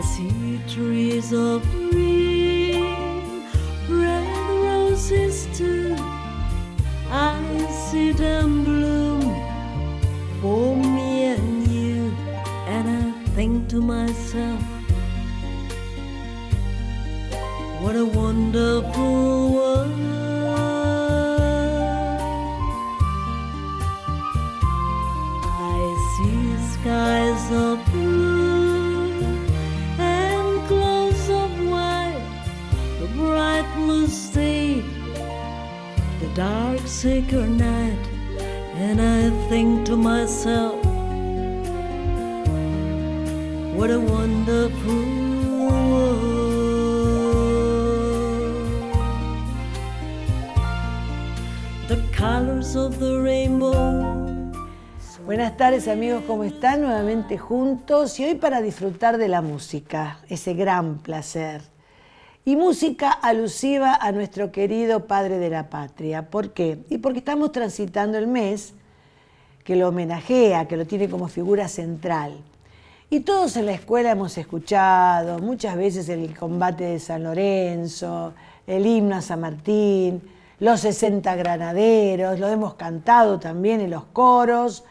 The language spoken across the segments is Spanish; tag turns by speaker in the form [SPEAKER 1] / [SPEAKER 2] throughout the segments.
[SPEAKER 1] see trees of green, red roses too. I see them bloom for me and you, and I think to myself, what a wonderful world. I see skies of blue and clouds of white, the bright blue sea, the dark sacred night, and I think to myself, what a wonderful world. The colors of the rainbow.
[SPEAKER 2] Buenas tardes amigos, ¿cómo están? Nuevamente juntos y hoy para disfrutar de la música, ese gran placer. Y música alusiva a nuestro querido Padre de la Patria. ¿Por qué? Y porque estamos transitando el mes que lo homenajea, que lo tiene como figura central. Y todos en la escuela hemos escuchado muchas veces el combate de San Lorenzo, el himno a San Martín, los 60 granaderos, lo hemos cantado también en los coros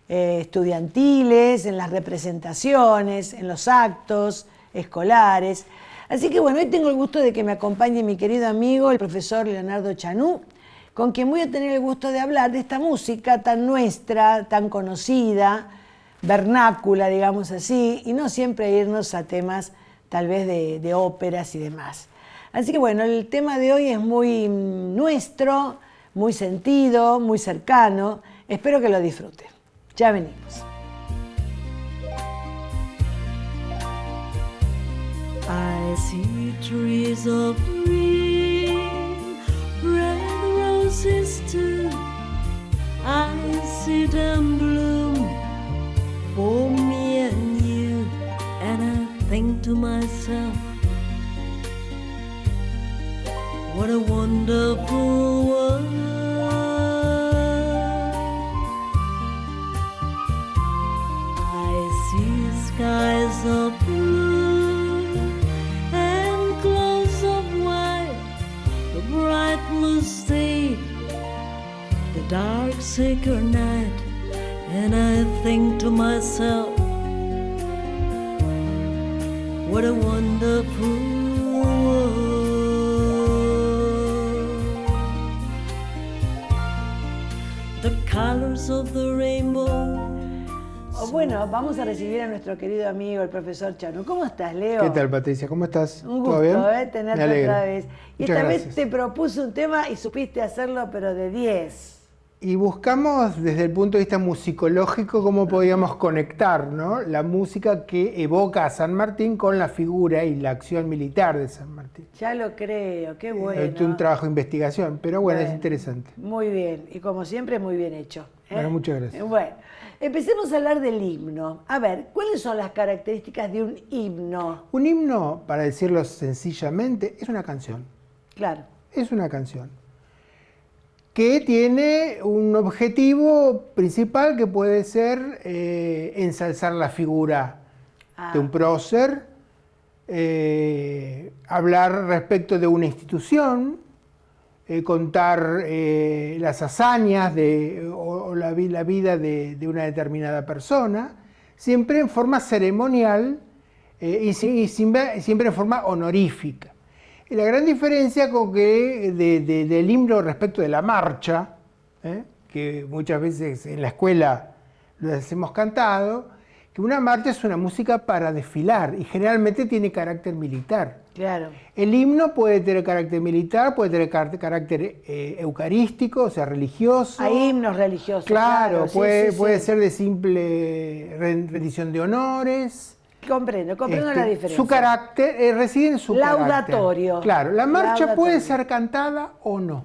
[SPEAKER 2] estudiantiles, en las representaciones, en los actos escolares. Así que bueno, hoy tengo el gusto de que me acompañe mi querido amigo, el profesor Leonardo Chanú, con quien voy a tener el gusto de hablar de esta música tan nuestra, tan conocida, vernácula, digamos así, y no siempre irnos a temas tal vez de óperas y demás. Así que bueno, el tema de hoy es muy nuestro, muy sentido, muy cercano. Espero que lo disfruten. Ya venimos.
[SPEAKER 1] I see trees of green, red roses too. I see them bloom for me and you, and I think to myself, what a wonderful world. I see skies of blue and clouds of white, the bright blue sea, the dark sacred night, and I think to myself, what a wonderful world. The colors of the rainbow.
[SPEAKER 2] Bueno, vamos a recibir a nuestro querido amigo, el profesor Chanú. ¿Cómo estás, Leo?
[SPEAKER 3] ¿Qué tal, Patricia? ¿Cómo estás?
[SPEAKER 2] Un gusto,
[SPEAKER 3] ¿Todo bien?
[SPEAKER 2] Tenerte otra vez. Y
[SPEAKER 3] Muchas
[SPEAKER 2] esta
[SPEAKER 3] gracias.
[SPEAKER 2] vez te propuse un tema y supiste hacerlo, pero de 10.
[SPEAKER 3] Y buscamos desde el punto de vista musicológico cómo podíamos conectar, ¿no?, la música que evoca a San Martín con la figura y la acción militar de San Martín.
[SPEAKER 2] Ya lo creo, qué bueno.
[SPEAKER 3] Es un trabajo de investigación, pero bueno, es interesante.
[SPEAKER 2] Muy bien, y como siempre, muy bien hecho.
[SPEAKER 3] Bueno, muchas gracias.
[SPEAKER 2] Bueno, empecemos a hablar del himno. A ver, ¿cuáles son las características de un himno?
[SPEAKER 3] Un himno, para decirlo sencillamente, es una canción.
[SPEAKER 2] Claro.
[SPEAKER 3] Es una canción que tiene un objetivo principal que puede ser ensalzar la figura de un prócer, hablar respecto de una institución, contar las hazañas o la vida de una determinada persona, siempre en forma ceremonial y siempre en forma honorífica. Y la gran diferencia con que del himno respecto de la marcha, que muchas veces en la escuela lo hemos cantado, que una marcha es una música para desfilar y generalmente tiene carácter militar.
[SPEAKER 2] Claro.
[SPEAKER 3] El himno puede tener carácter militar, puede tener carácter eucarístico, o sea, religioso.
[SPEAKER 2] Hay himnos religiosos.
[SPEAKER 3] Claro,
[SPEAKER 2] sí,
[SPEAKER 3] puede ser de simple rendición de honores.
[SPEAKER 2] Comprendo la diferencia.
[SPEAKER 3] Su carácter, reside en su
[SPEAKER 2] laudatorio.
[SPEAKER 3] Carácter. Claro, la marcha
[SPEAKER 2] Laudatorio.
[SPEAKER 3] puede ser cantada o no.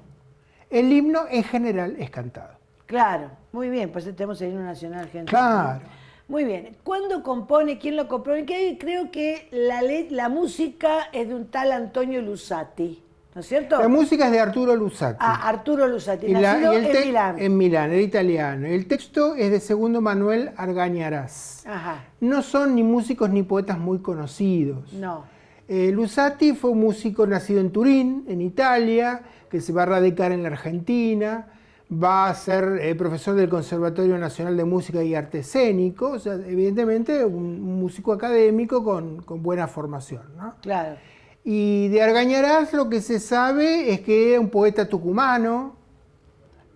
[SPEAKER 3] El himno en general es cantado.
[SPEAKER 2] Claro, muy bien, pues tenemos el himno nacional argentino.
[SPEAKER 3] Claro.
[SPEAKER 2] Muy bien. ¿Cuándo compone? ¿Quién lo compone? Que creo que la música es de un tal Antonio Luzzati. ¿no es cierto?
[SPEAKER 3] La música es de Arturo Luzzati.
[SPEAKER 2] Ah, Arturo Luzzati,
[SPEAKER 3] Y
[SPEAKER 2] nacido
[SPEAKER 3] el
[SPEAKER 2] en Milán.
[SPEAKER 3] En Milán, era italiano. El texto es de Segundo Manuel Argañarás.
[SPEAKER 2] Ajá,
[SPEAKER 3] No son ni músicos ni poetas muy conocidos.
[SPEAKER 2] no.
[SPEAKER 3] Luzzati fue un músico nacido en Turín, en Italia, que se va a radicar en la Argentina, va a ser profesor del Conservatorio Nacional de Música y Arte Escénico, o sea, evidentemente un músico académico con buena formación, ¿no?
[SPEAKER 2] Claro.
[SPEAKER 3] Y de Argañarás lo que se sabe es que era un poeta tucumano,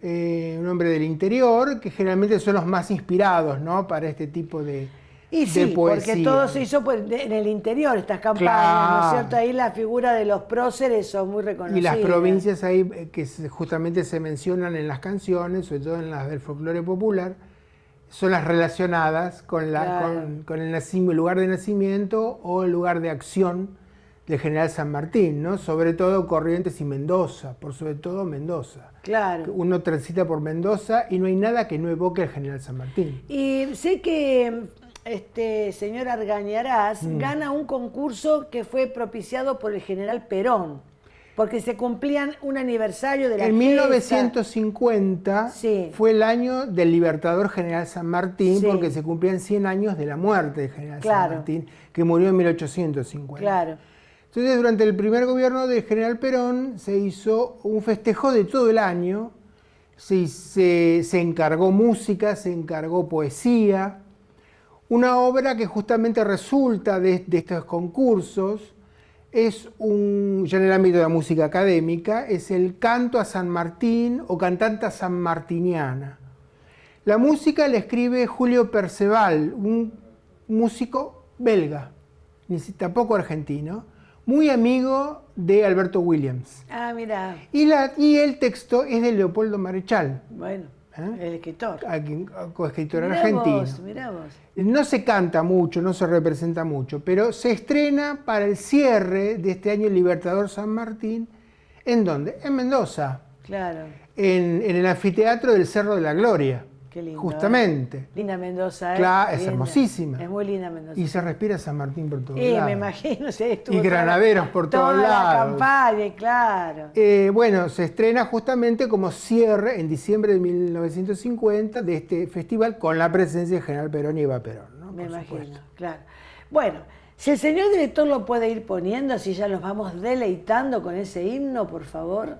[SPEAKER 3] un hombre del interior, que generalmente son los más inspirados, ¿no?, para este tipo de
[SPEAKER 2] Sí,
[SPEAKER 3] poesía.
[SPEAKER 2] porque todo se hizo en el interior, estas campañas,
[SPEAKER 3] Claro.
[SPEAKER 2] ¿no es cierto? Ahí la figura de los próceres son muy reconocidas.
[SPEAKER 3] Y las provincias ahí que justamente se mencionan en las canciones, sobre todo en las del folclore popular, son las relacionadas con,
[SPEAKER 2] Claro.
[SPEAKER 3] con el lugar de nacimiento o el lugar de acción del general San Martín, ¿no? Sobre todo Corrientes y Mendoza, por sobre todo Mendoza.
[SPEAKER 2] Claro.
[SPEAKER 3] Uno transita por Mendoza y no hay nada que no evoque al general San Martín.
[SPEAKER 2] Y sé que señor Argañarás gana un concurso que fue propiciado por el general Perón, porque se cumplían un aniversario de la
[SPEAKER 3] En
[SPEAKER 2] gesta.
[SPEAKER 3] 1950
[SPEAKER 2] Sí.
[SPEAKER 3] fue el año del libertador general San Martín,
[SPEAKER 2] Sí.
[SPEAKER 3] porque se cumplían 100 años de la muerte del general
[SPEAKER 2] Claro.
[SPEAKER 3] San Martín, que murió en 1850.
[SPEAKER 2] Claro.
[SPEAKER 3] Entonces, durante el primer gobierno del general Perón se hizo un festejo de todo el año, se encargó música, se encargó poesía, una obra que justamente resulta de estos concursos es ya en el ámbito de la música académica, es el canto a San Martín o cantanta sanmartiniana. La música la escribe Julio Perceval, un músico belga, tampoco argentino, muy amigo de Alberto Williams.
[SPEAKER 2] Ah, mira.
[SPEAKER 3] Y el texto es de Leopoldo Marechal,
[SPEAKER 2] Bueno, el escritor.
[SPEAKER 3] coescritor
[SPEAKER 2] Mirá
[SPEAKER 3] argentino.
[SPEAKER 2] vos, mirá vos.
[SPEAKER 3] No se canta mucho, no se representa mucho, pero se estrena para el cierre de este año el Libertador San Martín. ¿En dónde? En Mendoza,
[SPEAKER 2] Claro.
[SPEAKER 3] en el anfiteatro del Cerro de la Gloria.
[SPEAKER 2] Qué lindo.
[SPEAKER 3] Justamente.
[SPEAKER 2] Linda Mendoza, ¿eh?
[SPEAKER 3] Claro, es
[SPEAKER 2] Linda.
[SPEAKER 3] hermosísima.
[SPEAKER 2] Es muy linda Mendoza.
[SPEAKER 3] Y se respira San Martín por todos
[SPEAKER 2] Y
[SPEAKER 3] lados.
[SPEAKER 2] me imagino, sí, estuvo
[SPEAKER 3] Y granaderos por todos
[SPEAKER 2] toda la
[SPEAKER 3] lados.
[SPEAKER 2] campaña, claro.
[SPEAKER 3] Bueno, se estrena justamente como cierre en diciembre de 1950 de este festival con la presencia de General Perón y Eva Perón, ¿no?
[SPEAKER 2] Me
[SPEAKER 3] Por
[SPEAKER 2] imagino,
[SPEAKER 3] supuesto.
[SPEAKER 2] claro. Bueno, si el señor director lo puede ir poniendo, así ya nos vamos deleitando con ese himno, por favor.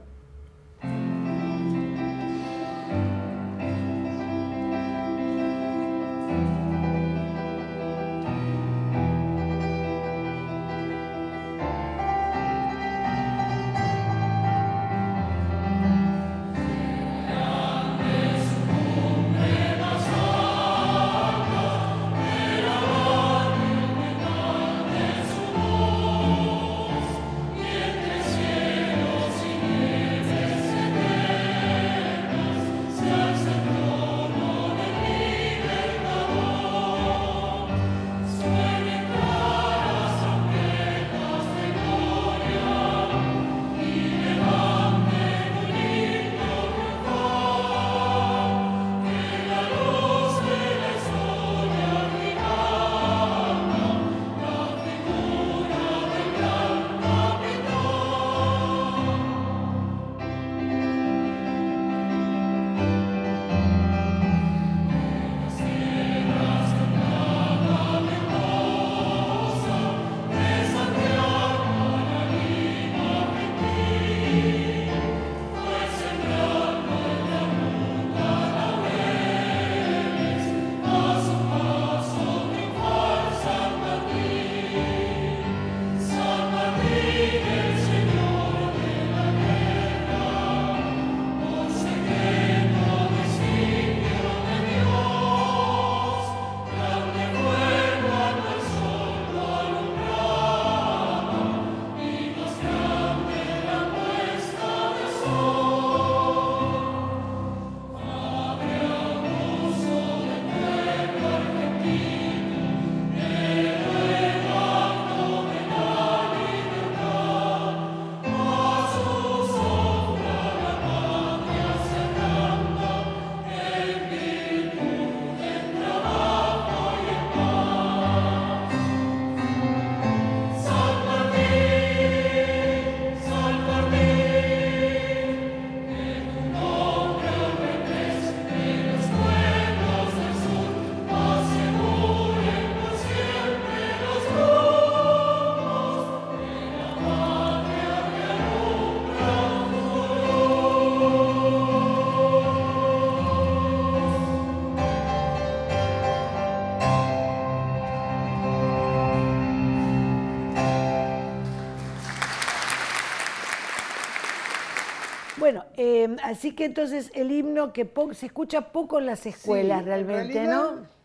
[SPEAKER 2] así que entonces el himno que se escucha poco en las escuelas
[SPEAKER 3] Sí,
[SPEAKER 2] realmente,
[SPEAKER 3] en realidad,
[SPEAKER 2] ¿no?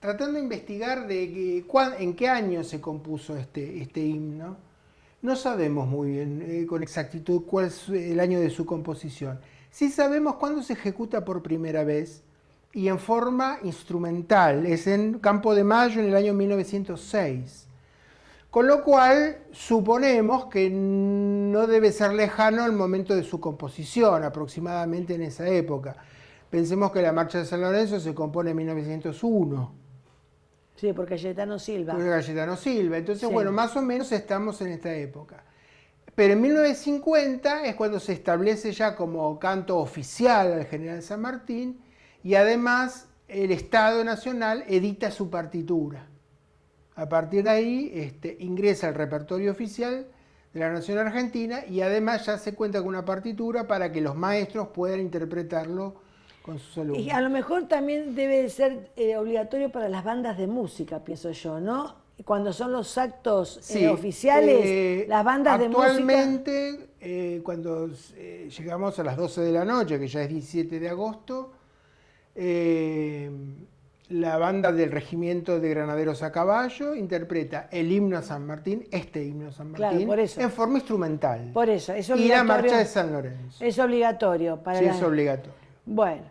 [SPEAKER 3] Tratando de investigar en qué año se compuso este himno, no sabemos muy bien con exactitud cuál es el año de su composición. Sí sabemos cuándo se ejecuta por primera vez y en forma instrumental. Es en Campo de Mayo en el año 1906. Con lo cual suponemos que no debe ser lejano el momento de su composición, aproximadamente en esa época. Pensemos que la Marcha de San Lorenzo se compone en 1901.
[SPEAKER 2] Sí, por Cayetano Silva.
[SPEAKER 3] Por Cayetano Silva. Entonces,
[SPEAKER 2] Sí.
[SPEAKER 3] bueno, más o menos estamos en esta época. Pero en 1950 es cuando se establece ya como canto oficial al general San Martín y además el Estado Nacional edita su partitura. A partir de ahí ingresa al repertorio oficial de la Nación Argentina y además ya se cuenta con una partitura para que los maestros puedan interpretarlo con sus alumnos.
[SPEAKER 2] Y a lo mejor también debe de ser obligatorio para las bandas de música, pienso yo, ¿no? Cuando son los actos
[SPEAKER 3] Sí,
[SPEAKER 2] oficiales, las bandas de música...
[SPEAKER 3] Actualmente, cuando llegamos a las 12 de la noche, que ya es 17 de agosto, la banda del Regimiento de Granaderos a Caballo interpreta el himno a San Martín, este himno a San Martín,
[SPEAKER 2] Claro, por eso.
[SPEAKER 3] en forma instrumental.
[SPEAKER 2] Por eso, es
[SPEAKER 3] Y
[SPEAKER 2] obligatorio.
[SPEAKER 3] la marcha de San Lorenzo.
[SPEAKER 2] Es obligatorio para
[SPEAKER 3] Sí,
[SPEAKER 2] la-
[SPEAKER 3] es obligatorio.
[SPEAKER 2] Bueno,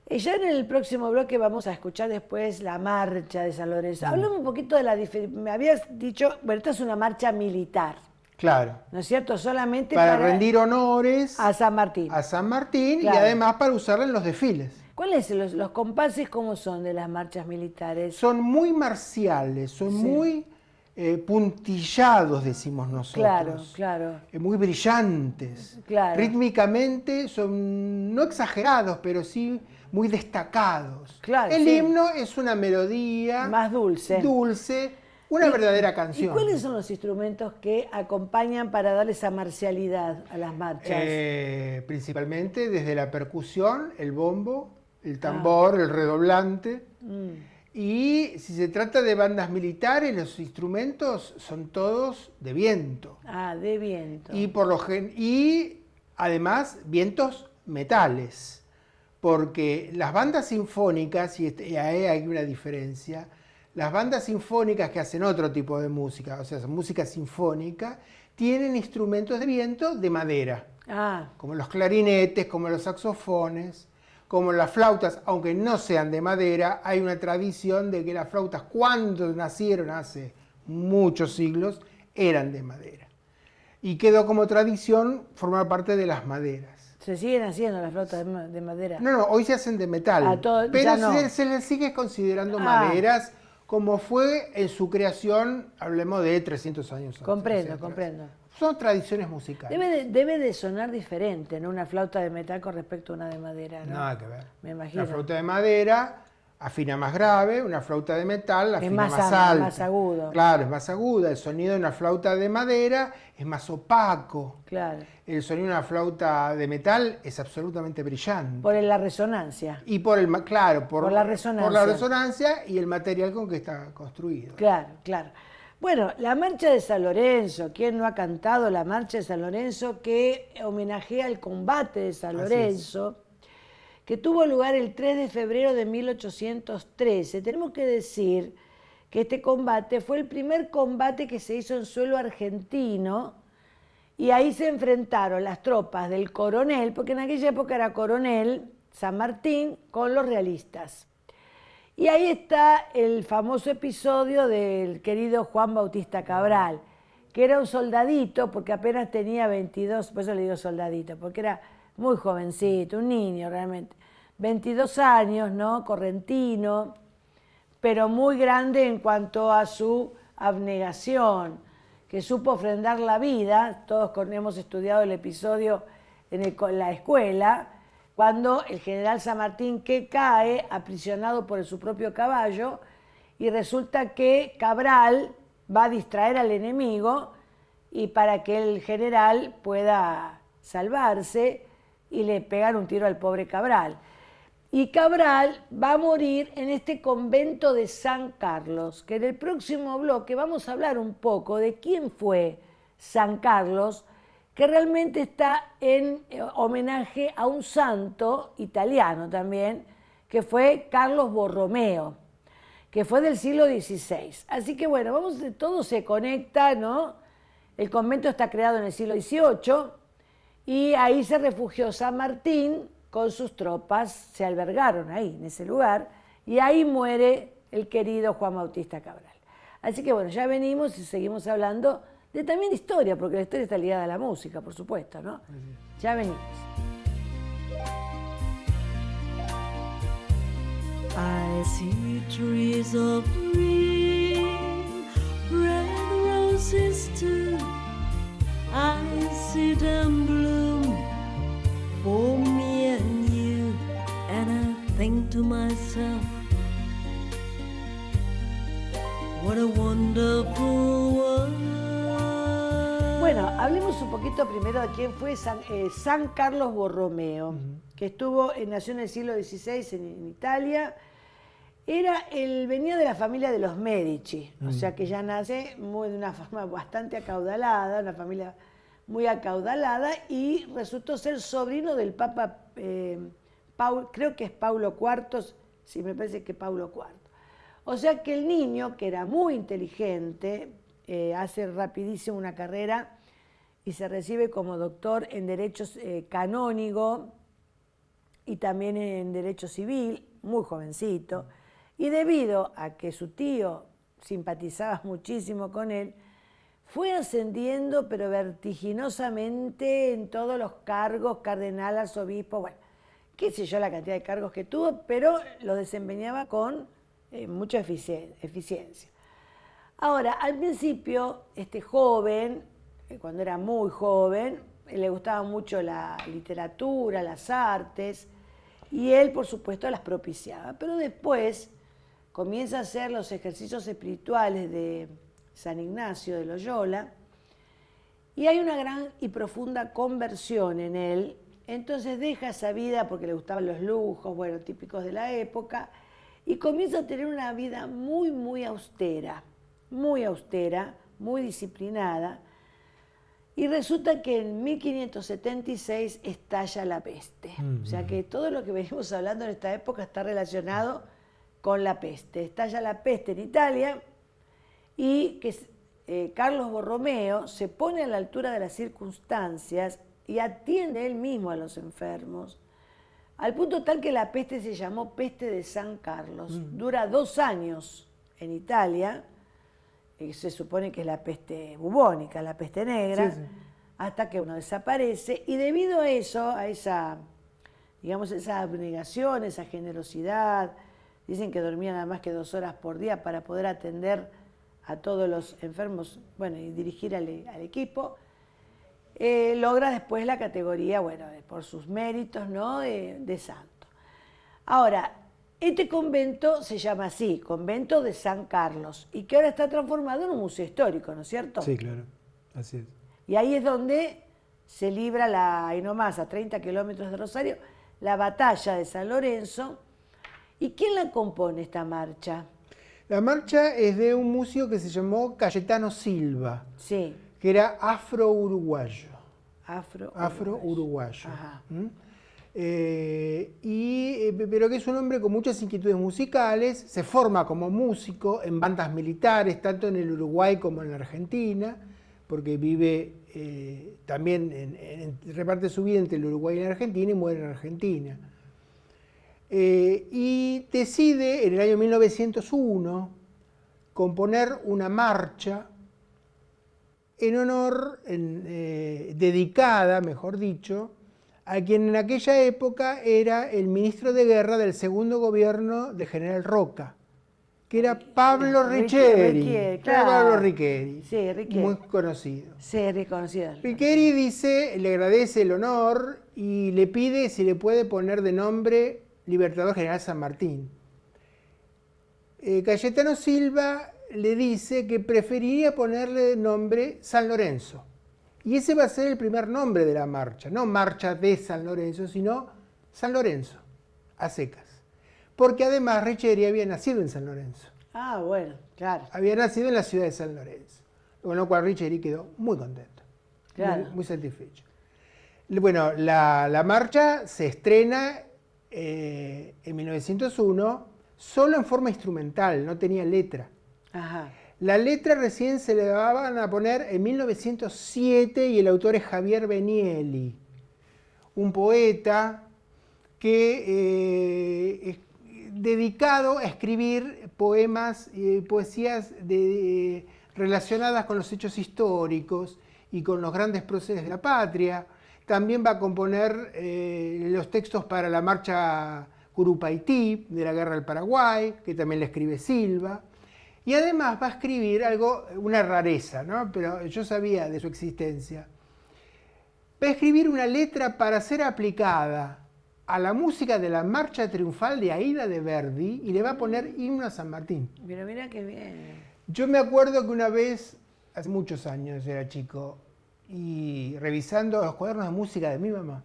[SPEAKER 2] ya en el próximo bloque vamos a escuchar después la marcha de San Lorenzo. Hablame un poquito de la diferencia. Me habías dicho, bueno, esta es una marcha militar,
[SPEAKER 3] Claro.
[SPEAKER 2] ¿no es cierto? Solamente
[SPEAKER 3] Para rendir honores
[SPEAKER 2] a San Martín.
[SPEAKER 3] a San Martín
[SPEAKER 2] Claro.
[SPEAKER 3] y además para usarla en los desfiles.
[SPEAKER 2] ¿Cuáles los compases cómo son de las marchas militares?
[SPEAKER 3] Son muy marciales, son muy puntillados, decimos nosotros.
[SPEAKER 2] Claro, claro.
[SPEAKER 3] Muy brillantes.
[SPEAKER 2] Claro.
[SPEAKER 3] Rítmicamente son no exagerados, pero sí muy destacados.
[SPEAKER 2] Claro,
[SPEAKER 3] El
[SPEAKER 2] sí.
[SPEAKER 3] himno es una melodía
[SPEAKER 2] Más dulce.
[SPEAKER 3] dulce, una verdadera canción.
[SPEAKER 2] ¿Y cuáles son los instrumentos que acompañan para darle esa marcialidad a las marchas?
[SPEAKER 3] Principalmente desde la percusión, el bombo, el tambor, el redoblante. Y si se trata de bandas militares, los instrumentos son todos de viento.
[SPEAKER 2] Ah, de viento.
[SPEAKER 3] Y además vientos metales. Porque las bandas sinfónicas, y ahí hay una diferencia, las bandas sinfónicas que hacen otro tipo de música, o sea, música sinfónica, tienen instrumentos de viento de madera.
[SPEAKER 2] Ah,
[SPEAKER 3] Como los clarinetes, como los saxofones, como las flautas, aunque no sean de madera, hay una tradición de que las flautas cuando nacieron hace muchos siglos eran de madera. Y quedó como tradición formar parte de las maderas.
[SPEAKER 2] se siguen haciendo las flautas de madera.
[SPEAKER 3] No, hoy se hacen de metal,
[SPEAKER 2] ya
[SPEAKER 3] pero
[SPEAKER 2] no.
[SPEAKER 3] se les sigue considerando
[SPEAKER 2] Ah.
[SPEAKER 3] maderas como fue en su creación, hablemos de 300 años atrás.
[SPEAKER 2] Comprendo.
[SPEAKER 3] Son tradiciones musicales.
[SPEAKER 2] Debe de sonar diferente, ¿no? Una flauta de metal con respecto a una de madera, ¿no?
[SPEAKER 3] Nada que ver.
[SPEAKER 2] Me imagino.
[SPEAKER 3] Una flauta de madera afina más grave, una flauta de metal afina
[SPEAKER 2] más
[SPEAKER 3] más alta.
[SPEAKER 2] más agudo.
[SPEAKER 3] Claro, es más aguda. El sonido de una flauta de madera es más opaco.
[SPEAKER 2] Claro.
[SPEAKER 3] El sonido de una flauta de metal es absolutamente brillante.
[SPEAKER 2] Por la resonancia.
[SPEAKER 3] Y por
[SPEAKER 2] Por la resonancia.
[SPEAKER 3] Por la resonancia y el material con que está construido.
[SPEAKER 2] Claro. Bueno, la marcha de San Lorenzo, ¿quién no ha cantado la marcha de San Lorenzo que homenajea el combate de San
[SPEAKER 3] Así
[SPEAKER 2] Lorenzo, que tuvo lugar el 3 de febrero de 1813? Tenemos que decir que este combate fue el primer combate que se hizo en suelo argentino y ahí se enfrentaron las tropas del coronel, porque en aquella época era coronel San Martín, con los realistas. Y ahí está el famoso episodio del querido Juan Bautista Cabral, que era un soldadito, porque apenas tenía 22, por eso le digo soldadito, porque era muy jovencito, un niño realmente, 22 años, ¿no? Correntino, pero muy grande en cuanto a su abnegación, que supo ofrendar la vida. Todos hemos estudiado el episodio en la escuela, cuando el general San Martín que cae aprisionado por su propio caballo y resulta que Cabral va a distraer al enemigo y para que el general pueda salvarse y le pegar un tiro al pobre Cabral. Y Cabral va a morir en este convento de San Carlos, que en el próximo bloque vamos a hablar un poco de quién fue San Carlos, que realmente está en homenaje a un santo italiano también, que fue Carlos Borromeo, que fue del siglo XVI. Así que bueno, todo se conecta, ¿no? El convento está creado en el siglo XVIII y ahí se refugió San Martín con sus tropas, se albergaron ahí, en ese lugar, y ahí muere el querido Juan Bautista Cabral. Así que bueno, ya venimos y seguimos hablando de también historia, porque la historia está ligada a la música, por supuesto, ¿no? Ya venimos.
[SPEAKER 1] I see trees of green, red roses too. I see them bloom for me and you, and I think to myself, what a wonderful world.
[SPEAKER 2] Bueno, hablemos un poquito primero de quién fue San Carlos Borromeo, que nació en el siglo XVI en Italia. Venía de la familia de los Medici, o sea que ya nace de una forma bastante acaudalada, una familia muy acaudalada, y resultó ser sobrino del Papa, creo que es Paulo IV, sí, me parece que Paulo IV. O sea que el niño, que era muy inteligente, hace rapidísimo una carrera y se recibe como doctor en Derecho Canónico y también en Derecho Civil, muy jovencito. Y debido a que su tío simpatizaba muchísimo con él, fue ascendiendo pero vertiginosamente en todos los cargos, cardenal, arzobispo, bueno, qué sé yo la cantidad de cargos que tuvo, pero lo desempeñaba con mucha eficiencia. Ahora, al principio, este joven, cuando era muy joven, le gustaba mucho la literatura, las artes, y él, por supuesto, las propiciaba. Pero después comienza a hacer los ejercicios espirituales de San Ignacio de Loyola, y hay una gran y profunda conversión en él. Entonces deja esa vida porque le gustaban los lujos, bueno, típicos de la época, y comienza a tener una vida muy, muy austera, muy disciplinada, y resulta que en 1576 estalla la peste. O sea que todo lo que venimos hablando en esta época está relacionado con la peste. Estalla la peste en Italia y Carlos Borromeo se pone a la altura de las circunstancias y atiende él mismo a los enfermos, al punto tal que la peste se llamó peste de San Carlos. Dura 2 años en Italia, se supone que es la peste bubónica, la peste negra, sí. Hasta que uno desaparece, y debido a eso, a esa abnegación, esa generosidad, dicen que dormía nada más que 2 horas por día para poder atender a todos los enfermos, bueno, y dirigir al equipo, logra después la categoría, bueno, por sus méritos, ¿no?, de santo. Ahora, este convento se llama así, Convento de San Carlos, y que ahora está transformado en un museo histórico, ¿no es cierto?
[SPEAKER 3] Sí, claro, así es.
[SPEAKER 2] Y ahí es donde se libra, ahí nomás, a 30 kilómetros de Rosario, la batalla de San Lorenzo. ¿Y quién la compone esta marcha?
[SPEAKER 3] La marcha es de un músico que se llamó Cayetano Silva,
[SPEAKER 2] sí,
[SPEAKER 3] que era afro-uruguayo.
[SPEAKER 2] Afro-uruguayo. Ajá.
[SPEAKER 3] Pero que es un hombre con muchas inquietudes musicales, se forma como músico en bandas militares, tanto en el Uruguay como en la Argentina, porque vive también, reparte su vida entre el Uruguay y la Argentina y muere en Argentina. Y decide en el año 1901 componer una marcha en honor, dedicada, mejor dicho, a quien en aquella época era el ministro de guerra del segundo gobierno del general Roca, que era Pablo Riccieri.
[SPEAKER 2] Claro.
[SPEAKER 3] Pablo Riccieri,
[SPEAKER 2] sí, Riccieri,
[SPEAKER 3] muy conocido.
[SPEAKER 2] Sí, reconocido.
[SPEAKER 3] Riccieri le agradece el honor y le pide si le puede poner de nombre Libertador General San Martín. Cayetano Silva le dice que preferiría ponerle de nombre San Lorenzo. Y ese va a ser el primer nombre de la marcha, no Marcha de San Lorenzo, sino San Lorenzo, a secas. Porque además Riccieri había nacido en San Lorenzo.
[SPEAKER 2] Ah, bueno, claro.
[SPEAKER 3] Había nacido en la ciudad de San Lorenzo, con lo cual Riccieri quedó muy contento.
[SPEAKER 2] Claro.
[SPEAKER 3] muy satisfecho. Bueno, la marcha se estrena en 1901 solo en forma instrumental, no tenía letra.
[SPEAKER 2] Ajá.
[SPEAKER 3] La letra recién se le van a poner en 1907 y el autor es Javier Benielli, un poeta que es dedicado a escribir poemas y poesías relacionadas con los hechos históricos y con los grandes próceres de la patria. También va a componer los textos para la marcha Curupaytí de la Guerra del Paraguay, que también le escribe Silva. Y además va a escribir algo, una rareza, ¿no? Pero yo sabía de su existencia. Va a escribir una letra para ser aplicada a la música de la Marcha Triunfal de Aída de Verdi y le va a poner himno a San Martín.
[SPEAKER 2] Mira qué bien.
[SPEAKER 3] Yo me acuerdo que una vez, hace muchos años, era chico, y revisando los cuadernos de música de mi mamá,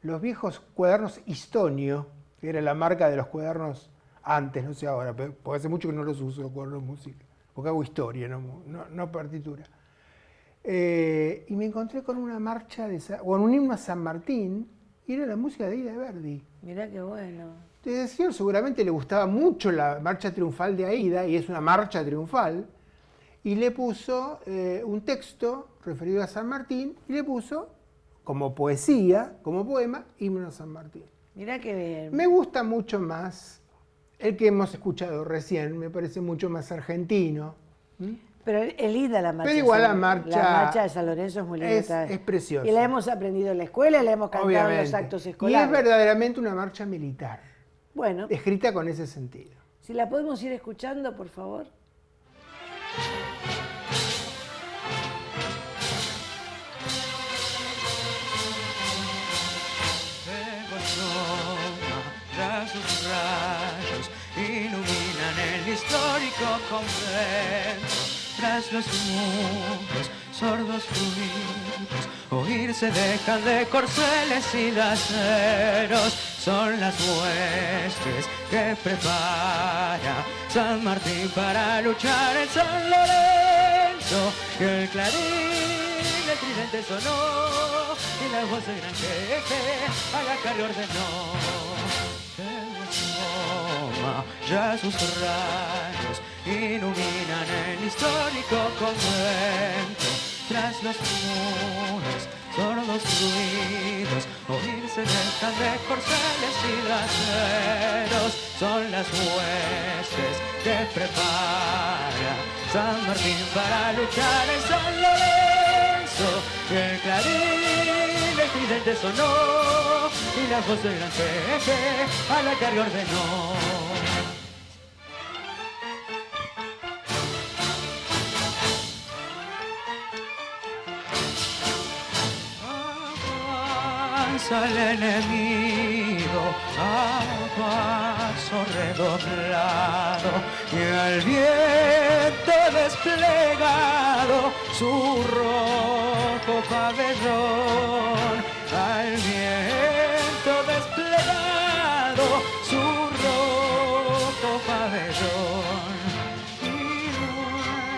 [SPEAKER 3] los viejos cuadernos Histonio, que era la marca de los cuadernos antes, no sé ahora, porque hace mucho que no los uso, los cuadernos de música, porque hago historia, no partitura. Y me encontré con una marcha, o un himno a San Martín, y era la música de Aída de Verdi.
[SPEAKER 2] Mirá qué bueno.
[SPEAKER 3] Entonces, señor, seguramente le gustaba mucho la marcha triunfal de Aída, y es una marcha triunfal, y le puso un texto referido a San Martín, y le puso, como poesía, como poema, himno a San Martín.
[SPEAKER 2] Mirá qué bien.
[SPEAKER 3] Me gusta mucho más el que hemos escuchado recién, me parece mucho más argentino.
[SPEAKER 2] Pero es linda la marcha.
[SPEAKER 3] Pero igual la
[SPEAKER 2] La
[SPEAKER 3] marcha
[SPEAKER 2] marcha de San Lorenzo es muy linda.
[SPEAKER 3] es preciosa.
[SPEAKER 2] Y la hemos aprendido en la escuela, la hemos cantado en los
[SPEAKER 3] Obviamente.
[SPEAKER 2] actos
[SPEAKER 3] Y
[SPEAKER 2] escolares.
[SPEAKER 3] es verdaderamente una marcha militar,
[SPEAKER 2] Bueno,
[SPEAKER 3] escrita con ese sentido.
[SPEAKER 2] si la podemos ir escuchando, por favor.
[SPEAKER 4] Ya sus rayos iluminan el histórico convento. Tras los muros, sordos ruidos, oírse dejan de corceles y laceros. Son las huestes que prepara San Martín para luchar en San Lorenzo. Y el clarín, el tridente sonó, y la voz del gran jefe a la carga ordenó. Ya sus rayos iluminan el histórico convento. Tras los muros, sordos ruidos, oírse dejan de corceles y laceros. Son las huestes que prepara San Martín para luchar en San Lorenzo. Y el clarín, el tridente sonó, y la voz del gran jefe a la carga ordenó. Al enemigo a paso redoblado y al viento desplegado su rojo pabellón. Al viento desplegado su rojo pabellón. Y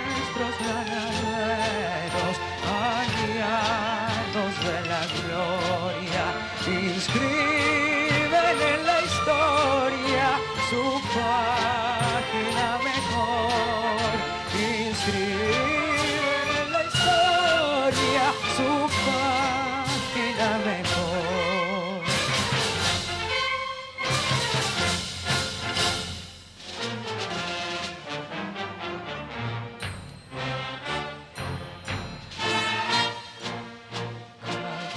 [SPEAKER 4] nuestros granaderos aliados de la gloria inscriben en la historia su página mejor. Inscriben en la historia su página mejor.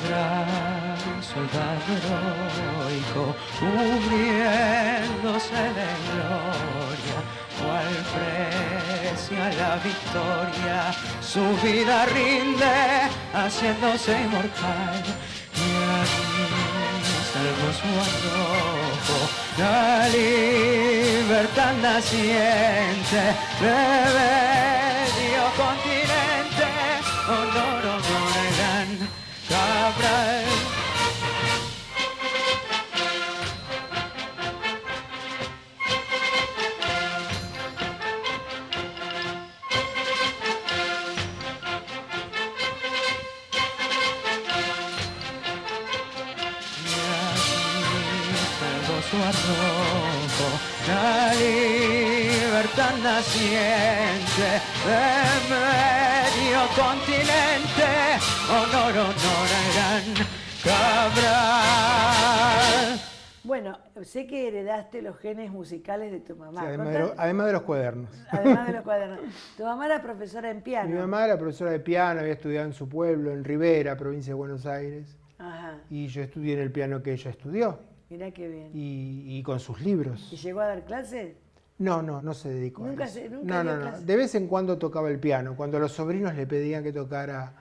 [SPEAKER 4] Gran soldado heroico, cubriéndose de gloria, cual precia la victoria, su vida rinde, haciéndose inmortal. Y aquí salvo su arrojo, la libertad naciente de medio continente. Honor, honor, el gran Cabral. tu arrojo, la libertad naciente de medio continente. Honor, honor al gran Cabral.
[SPEAKER 2] Bueno, sé que heredaste los genes musicales de tu mamá.
[SPEAKER 3] Sí, además de los cuadernos.
[SPEAKER 2] Además de los cuadernos. Tu mamá era profesora en piano.
[SPEAKER 3] Mi mamá era profesora de piano, había estudiado en su pueblo, en Rivera, provincia de Buenos Aires.
[SPEAKER 2] Ajá.
[SPEAKER 3] Y yo estudié en el piano que ella estudió.
[SPEAKER 2] Mirá qué bien.
[SPEAKER 3] Y con sus libros.
[SPEAKER 2] ¿Y llegó a dar clases?
[SPEAKER 3] No se dedicó
[SPEAKER 2] Nunca
[SPEAKER 3] a eso.
[SPEAKER 2] nunca dio
[SPEAKER 3] No.
[SPEAKER 2] clases.
[SPEAKER 3] De vez en cuando tocaba el piano, cuando los sobrinos le pedían que tocara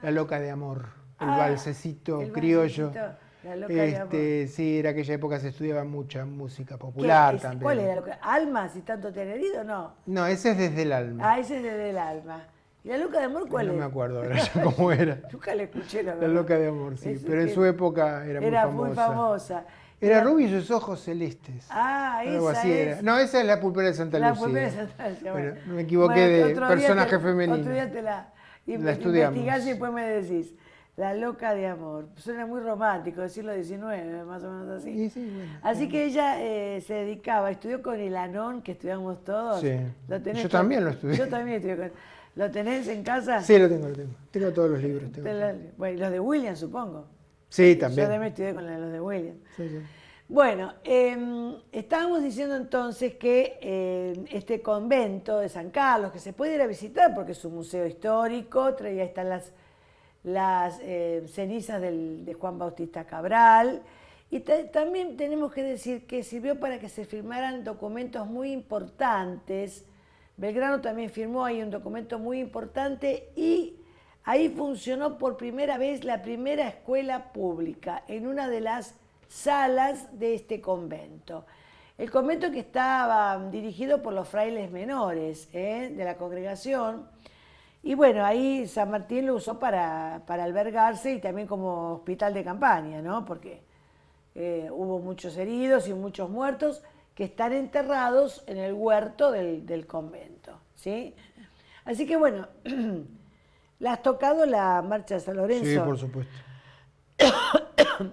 [SPEAKER 3] La Loca de Amor, el valsecito
[SPEAKER 2] el
[SPEAKER 3] criollo.
[SPEAKER 2] valsecito, La Loca de Amor.
[SPEAKER 3] Sí, era aquella época se estudiaba mucha música popular también.
[SPEAKER 2] ¿Cuál era? ¿Alma, si tanto te han herido o no?
[SPEAKER 3] No, ese es Desde el Alma.
[SPEAKER 2] Ah, ese es desde el alma. ¿Y La Loca de Amor cuál
[SPEAKER 3] No
[SPEAKER 2] es?
[SPEAKER 3] me acuerdo ahora ya cómo era.
[SPEAKER 2] Nunca la escuché, la
[SPEAKER 3] La
[SPEAKER 2] verdad.
[SPEAKER 3] Loca de Amor, sí.
[SPEAKER 2] Es
[SPEAKER 3] Pero en
[SPEAKER 2] que
[SPEAKER 3] su época era muy famosa. Era Rubio y sus ojos celestes.
[SPEAKER 2] Ah,
[SPEAKER 3] Algo
[SPEAKER 2] esa
[SPEAKER 3] así
[SPEAKER 2] es.
[SPEAKER 3] era. No, esa es La Pulpera de Santa
[SPEAKER 2] La
[SPEAKER 3] Lucía.
[SPEAKER 2] Pulpera de Santa Lucía.
[SPEAKER 3] Bueno,
[SPEAKER 2] Bueno.
[SPEAKER 3] me equivoqué
[SPEAKER 2] Bueno,
[SPEAKER 3] de
[SPEAKER 2] otro día
[SPEAKER 3] personaje
[SPEAKER 2] te-
[SPEAKER 3] femenino.
[SPEAKER 2] Otro día te la
[SPEAKER 3] estudiamos.
[SPEAKER 2] investigás y después me decís. La Loca de Amor. Suena muy romántico, del siglo XIX, más o menos así.
[SPEAKER 3] Y sí, bueno.
[SPEAKER 2] Así que ella se dedicaba, estudió con el Anón, que estudiamos todos.
[SPEAKER 3] Sí.
[SPEAKER 2] ¿Lo tenés
[SPEAKER 3] Yo
[SPEAKER 2] todo?
[SPEAKER 3] también lo estudié.
[SPEAKER 2] Yo también estudié con ¿Lo tenés en casa?
[SPEAKER 3] Sí, lo tengo. Tengo todos los libros.
[SPEAKER 2] Bueno, y los de William, supongo.
[SPEAKER 3] Sí,
[SPEAKER 2] Yo
[SPEAKER 3] también.
[SPEAKER 2] también estudié con los de William.
[SPEAKER 3] Sí.
[SPEAKER 2] Bueno, estábamos diciendo entonces que este convento de San Carlos, que se puede ir a visitar porque es un museo histórico, ahí están las cenizas de Juan Bautista Cabral, y también tenemos que decir que sirvió para que se firmaran documentos muy importantes. Belgrano también firmó ahí un documento muy importante y ahí funcionó por primera vez la primera escuela pública en una de las salas de este convento. El convento que estaba dirigido por los frailes menores de la congregación. Y bueno, ahí San Martín lo usó para albergarse y también como hospital de campaña, ¿no? Porque hubo muchos heridos y muchos muertos que están enterrados en el huerto del convento, ¿sí? Así que bueno, ¿la has tocado la marcha de San Lorenzo?
[SPEAKER 3] Sí, por supuesto.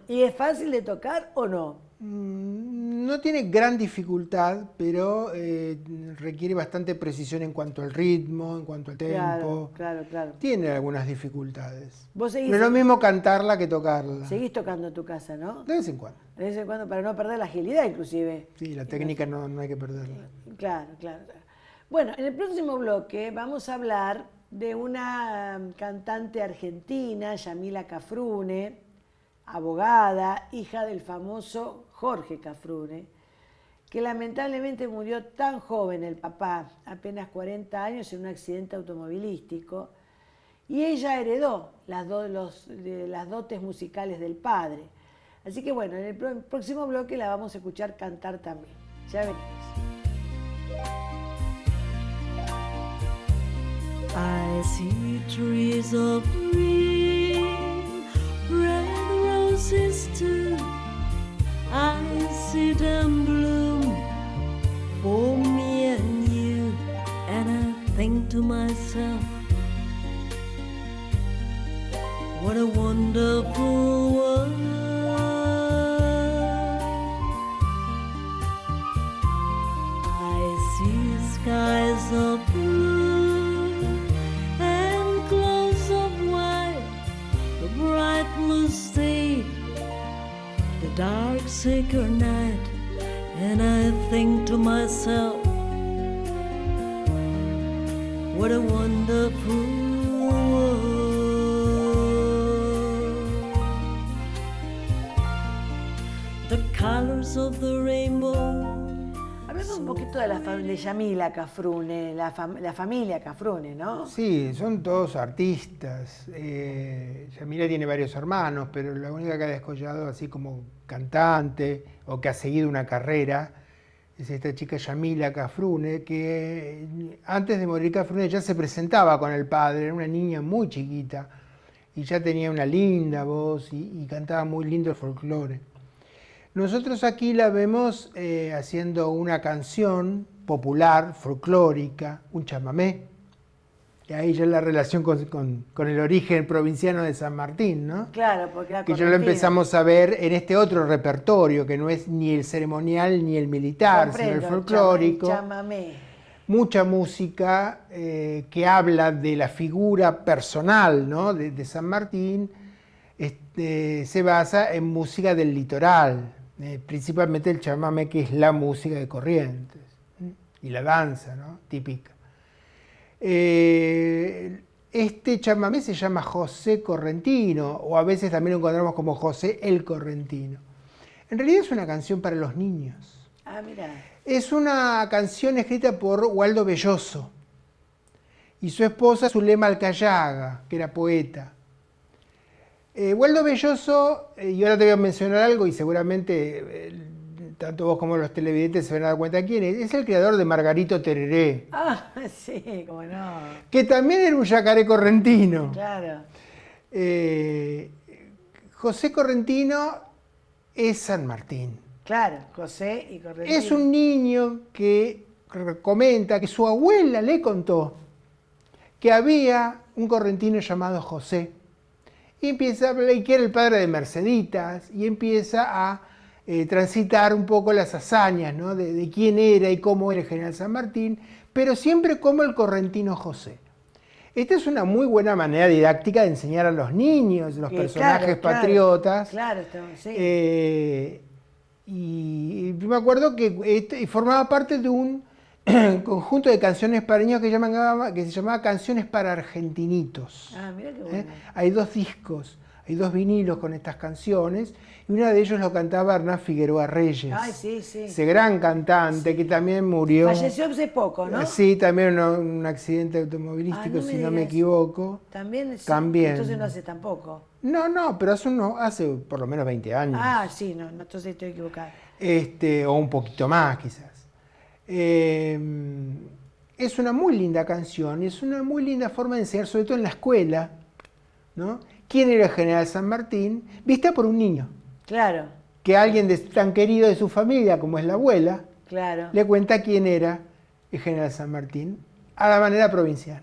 [SPEAKER 2] ¿Y es fácil de tocar o no?
[SPEAKER 3] No tiene gran dificultad, pero requiere bastante precisión en cuanto al ritmo, en cuanto al tempo.
[SPEAKER 2] Claro.
[SPEAKER 3] Tiene algunas dificultades.
[SPEAKER 2] Vos seguís,
[SPEAKER 3] No es lo mismo cantarla que tocarla.
[SPEAKER 2] seguís tocando en tu casa, ¿no?
[SPEAKER 3] De vez en cuando.
[SPEAKER 2] De vez en cuando, para no perder la agilidad inclusive.
[SPEAKER 3] Sí, la técnica no hay que perderla.
[SPEAKER 2] Claro. Bueno, en el próximo bloque vamos a hablar de una cantante argentina, Yamila Cafrune, abogada, hija del famoso Jorge Cafrune, que lamentablemente murió tan joven el papá, apenas 40 años, en un accidente automovilístico, y ella heredó las dotes musicales del padre. Así que bueno, en el próximo bloque la vamos a escuchar cantar también. Ya veremos.
[SPEAKER 1] I see trees of green, red roses too. I see them bloom for me and you, and I think to myself, what a wonderful world. I see skies of blue and clouds of white, the bright blue sea, the dark sacred night, and I think to myself, what a wonderful world. The colors of the rainbow.
[SPEAKER 2] Hablando un poquito de de Yamila Cafrune, la familia Cafrune, ¿no?
[SPEAKER 3] Sí, son todos artistas. Yamila tiene varios hermanos, pero la única que ha descollado así como cantante o que ha seguido una carrera es esta chica Yamila Cafrune, que antes de morir Cafrune ya se presentaba con el padre, era una niña muy chiquita y ya tenía una linda voz y cantaba muy lindo el folclore. Nosotros aquí la vemos haciendo una canción popular, folclórica, un chamamé, Y ahí ya la relación con el origen provinciano de San Martín, ¿no?
[SPEAKER 2] Claro, porque era
[SPEAKER 3] Que ya lo
[SPEAKER 2] correntino.
[SPEAKER 3] empezamos a ver en este otro repertorio, que no es ni el ceremonial ni el militar, sino el
[SPEAKER 2] Comprendo,
[SPEAKER 3] folclórico.
[SPEAKER 2] chamamé.
[SPEAKER 3] Mucha música que habla de la figura personal, ¿no? de San Martín, se basa en música del litoral, principalmente el chamamé, que es la música de Corrientes, y la danza, ¿no? Típica. Este chamamé se llama José Correntino, o a veces también lo encontramos como José el Correntino. En realidad es una canción para los niños.
[SPEAKER 2] Ah, mira.
[SPEAKER 3] Es una canción escrita por Waldo Belloso y su esposa Zulema Alcayaga, que era poeta. Waldo Belloso, y ahora te voy a mencionar algo y seguramente tanto vos como los televidentes se van a dar cuenta quién es el creador de Margarito Tereré,
[SPEAKER 2] Ah, sí, cómo no.
[SPEAKER 3] que también era un yacaré correntino.
[SPEAKER 2] Claro.
[SPEAKER 3] José Correntino es San Martín.
[SPEAKER 2] Claro, José y Correntino.
[SPEAKER 3] Es un niño que comenta que su abuela le contó que había un correntino llamado José. Y empieza a hablar, y que era el padre de Merceditas, y empieza a transitar un poco las hazañas, ¿no? de quién era y cómo era el general San Martín, pero siempre como el correntino José. Esta es una muy buena manera didáctica de enseñar a los niños, los personajes patriotas.
[SPEAKER 2] Claro, sí.
[SPEAKER 3] Y me acuerdo que formaba parte de un conjunto de canciones para niños que se llamaba Canciones para Argentinitos.
[SPEAKER 2] Ah, mira qué bueno.
[SPEAKER 3] Hay 2 discos, hay 2 vinilos con estas canciones, y uno de ellos lo cantaba Hernán Figueroa Reyes.
[SPEAKER 2] Ay, sí, sí.
[SPEAKER 3] Ese gran cantante que también murió.
[SPEAKER 2] Falleció hace poco, ¿no?
[SPEAKER 3] Sí, también un accidente automovilístico,
[SPEAKER 2] Ah,
[SPEAKER 3] si no me equivoco.
[SPEAKER 2] También.
[SPEAKER 3] También.
[SPEAKER 2] Entonces no hace tampoco.
[SPEAKER 3] No, pero hace por lo menos 20 años.
[SPEAKER 2] Ah, sí, no, entonces estoy equivocada.
[SPEAKER 3] O un poquito más quizás. Es una muy linda canción, es una muy linda forma de enseñar, sobre todo en la escuela, ¿no? ¿Quién era el general San Martín? Vista por un niño.
[SPEAKER 2] Claro,
[SPEAKER 3] Que alguien tan querido de su familia como es la abuela,
[SPEAKER 2] claro.
[SPEAKER 3] le cuenta quién era el general San Martín a la manera provinciana.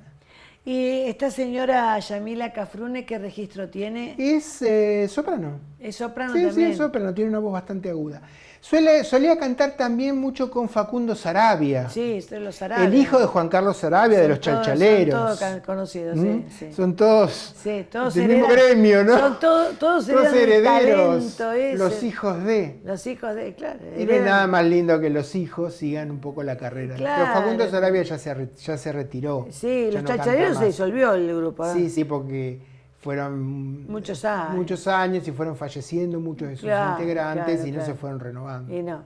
[SPEAKER 2] ¿Y esta señora Yamila Cafrune qué registro tiene?
[SPEAKER 3] Es soprano.
[SPEAKER 2] ¿Es soprano
[SPEAKER 3] Sí,
[SPEAKER 2] también?
[SPEAKER 3] es soprano, tiene una voz bastante aguda. Solía cantar también mucho con Facundo Sarabia,
[SPEAKER 2] Sí, son los árabes.
[SPEAKER 3] el hijo de Juan Carlos Sarabia, de los Chalchaleros.
[SPEAKER 2] Son todos conocidos, sí, sí.
[SPEAKER 3] Son todos,
[SPEAKER 2] Sí, todos
[SPEAKER 3] del mismo gremio, ¿no?
[SPEAKER 2] Son todos
[SPEAKER 3] Todos
[SPEAKER 2] heredan del
[SPEAKER 3] herederos,
[SPEAKER 2] talento ese.
[SPEAKER 3] los hijos de.
[SPEAKER 2] Los hijos de, claro.
[SPEAKER 3] Y no hay nada más lindo que los hijos sigan un poco la carrera.
[SPEAKER 2] Claro.
[SPEAKER 3] Pero Facundo Sarabia ya se retiró.
[SPEAKER 2] Sí,
[SPEAKER 3] ya
[SPEAKER 2] los
[SPEAKER 3] no canta
[SPEAKER 2] Chalchaleros se
[SPEAKER 3] más.
[SPEAKER 2] disolvió el grupo. ¿eh?
[SPEAKER 3] Sí, sí, porque fueron
[SPEAKER 2] Muchos años.
[SPEAKER 3] muchos años y fueron falleciendo muchos de sus
[SPEAKER 2] Claro,
[SPEAKER 3] integrantes
[SPEAKER 2] claro,
[SPEAKER 3] y no
[SPEAKER 2] claro.
[SPEAKER 3] se fueron renovando.
[SPEAKER 2] Y no.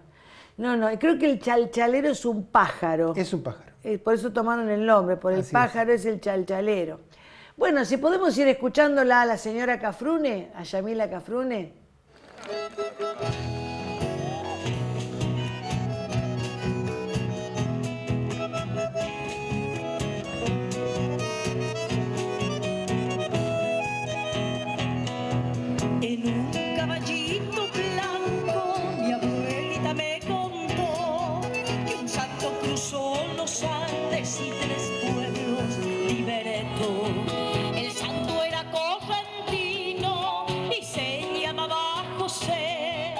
[SPEAKER 2] No, creo que el chalchalero es un pájaro.
[SPEAKER 3] Es un pájaro.
[SPEAKER 2] Por eso tomaron el nombre, por el
[SPEAKER 3] Así
[SPEAKER 2] pájaro es el chalchalero. Bueno, si podemos ir escuchándola a la señora Cafrune, a Yamila Cafrune.
[SPEAKER 5] En un caballito blanco mi abuelita me contó que un santo cruzó los Andes y 3 pueblos libertó. El santo era correntino y se llamaba José,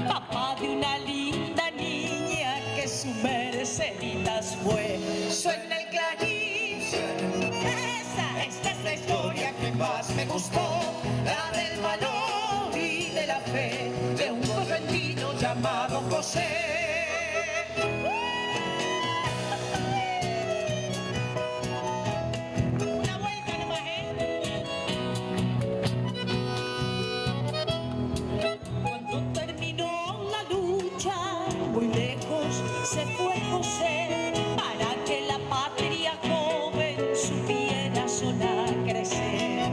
[SPEAKER 5] papá de una linda niña que su Merceditas fue. Suena el clarín, esta es la historia que más me gustó, la del valor y de la fe de un correntino llamado José. Una vuelta nomás, Cuando terminó la lucha, muy lejos se fue José para que la patria joven supiera sonar crecer.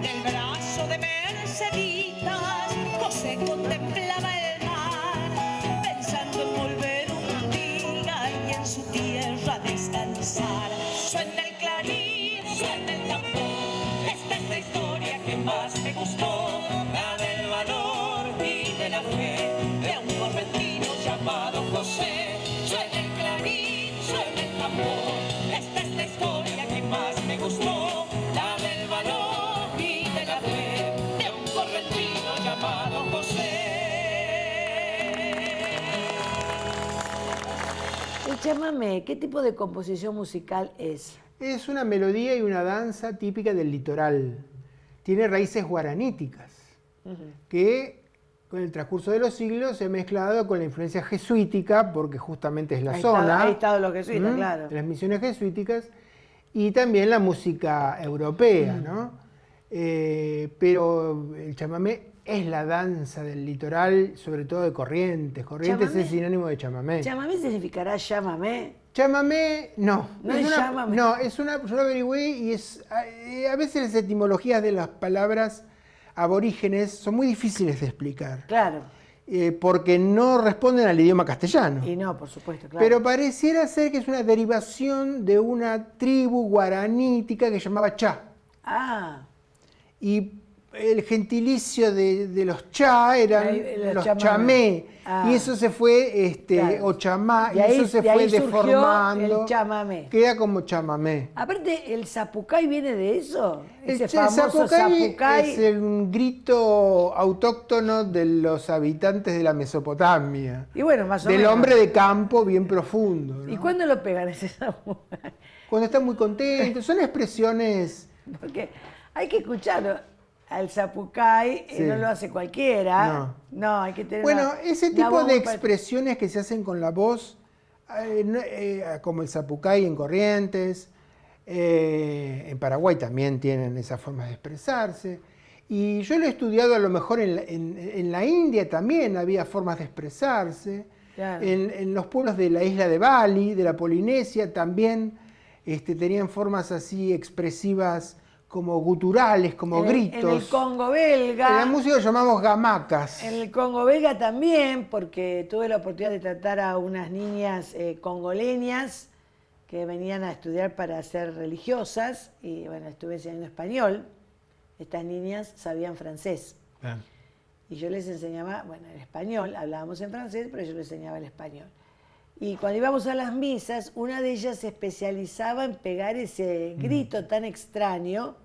[SPEAKER 5] Del brazo de Merceditas, José contemplaba el mar, pensando en volver un día y en su tierra descansar. Suena el clarín, suena el tambor, esta es la historia que más me gustó, la del valor y de la fe de un correntino llamado José. Suena el clarín, suena el tambor, esta es la historia que más me gustó.
[SPEAKER 2] El chamamé, ¿qué tipo de composición musical es?
[SPEAKER 3] Es una melodía y una danza típica del litoral. Tiene raíces guaraníticas, que con el transcurso de los siglos se ha mezclado con la influencia jesuítica, porque justamente es la zona.
[SPEAKER 2] Ahí ha estado los jesuitas, claro.
[SPEAKER 3] De las misiones jesuíticas, y también la música europea, ¿no? Pero el chamamé es la danza del litoral, sobre todo de Corrientes. Corrientes
[SPEAKER 2] Chamamé.
[SPEAKER 3] es sinónimo de chamamé.
[SPEAKER 2] ¿Chamamé significará llámame?
[SPEAKER 3] Chamamé, no.
[SPEAKER 2] No es llámame.
[SPEAKER 3] No, es una, yo lo averigüé y es, a veces las etimologías de las palabras aborígenes son muy difíciles de explicar,
[SPEAKER 2] Claro.
[SPEAKER 3] porque no responden al idioma castellano.
[SPEAKER 2] Y no, por supuesto, claro.
[SPEAKER 3] Pero pareciera ser que es una derivación de una tribu guaranítica que se llamaba Cha.
[SPEAKER 2] Ah,
[SPEAKER 3] Y el gentilicio de los Cha eran
[SPEAKER 2] Los
[SPEAKER 3] los
[SPEAKER 2] chamamé.
[SPEAKER 3] chamé.
[SPEAKER 2] Ah.
[SPEAKER 3] Y eso se fue,
[SPEAKER 2] Claro.
[SPEAKER 3] o chamá, y
[SPEAKER 2] De ahí-
[SPEAKER 3] eso se
[SPEAKER 2] de ahí
[SPEAKER 3] fue
[SPEAKER 2] surgió
[SPEAKER 3] deformando.
[SPEAKER 2] el chamamé.
[SPEAKER 3] Queda como chamamé.
[SPEAKER 2] aparte, ¿el zapucay viene de eso? Ese
[SPEAKER 3] El
[SPEAKER 2] famoso
[SPEAKER 3] zapucay
[SPEAKER 2] zapucay.
[SPEAKER 3] es el grito autóctono de los habitantes de la Mesopotamia.
[SPEAKER 2] Y bueno, más o
[SPEAKER 3] Del
[SPEAKER 2] menos.
[SPEAKER 3] hombre de campo bien profundo, ¿no?
[SPEAKER 2] ¿Y cuándo lo pegan ese zapucay?
[SPEAKER 3] Cuando está muy contento. Son expresiones...
[SPEAKER 2] Porque hay que escucharlo. Al zapucay
[SPEAKER 3] Sí.
[SPEAKER 2] no lo hace cualquiera. No, hay que tener
[SPEAKER 3] Bueno,
[SPEAKER 2] una-
[SPEAKER 3] ese
[SPEAKER 2] una
[SPEAKER 3] tipo
[SPEAKER 2] voz
[SPEAKER 3] de
[SPEAKER 2] muy pa-
[SPEAKER 3] expresiones que se hacen con la voz, como el zapucay en Corrientes, en Paraguay también tienen esa forma de expresarse. Y yo lo he estudiado a lo mejor en la India también había formas de expresarse.
[SPEAKER 2] Claro.
[SPEAKER 3] En los pueblos de la isla de Bali, de la Polinesia, también tenían formas así expresivas como guturales, como gritos.
[SPEAKER 2] En el Congo
[SPEAKER 3] En
[SPEAKER 2] belga.
[SPEAKER 3] la música lo llamamos gamacas.
[SPEAKER 2] En el Congo belga también, porque tuve la oportunidad de tratar a unas niñas congoleñas que venían a estudiar para ser religiosas y bueno, estuve enseñando español. Estas niñas sabían francés y yo les enseñaba, bueno, el español, hablábamos en francés, pero yo les enseñaba el español. Y cuando íbamos a las misas, una de ellas se especializaba en pegar ese grito tan extraño,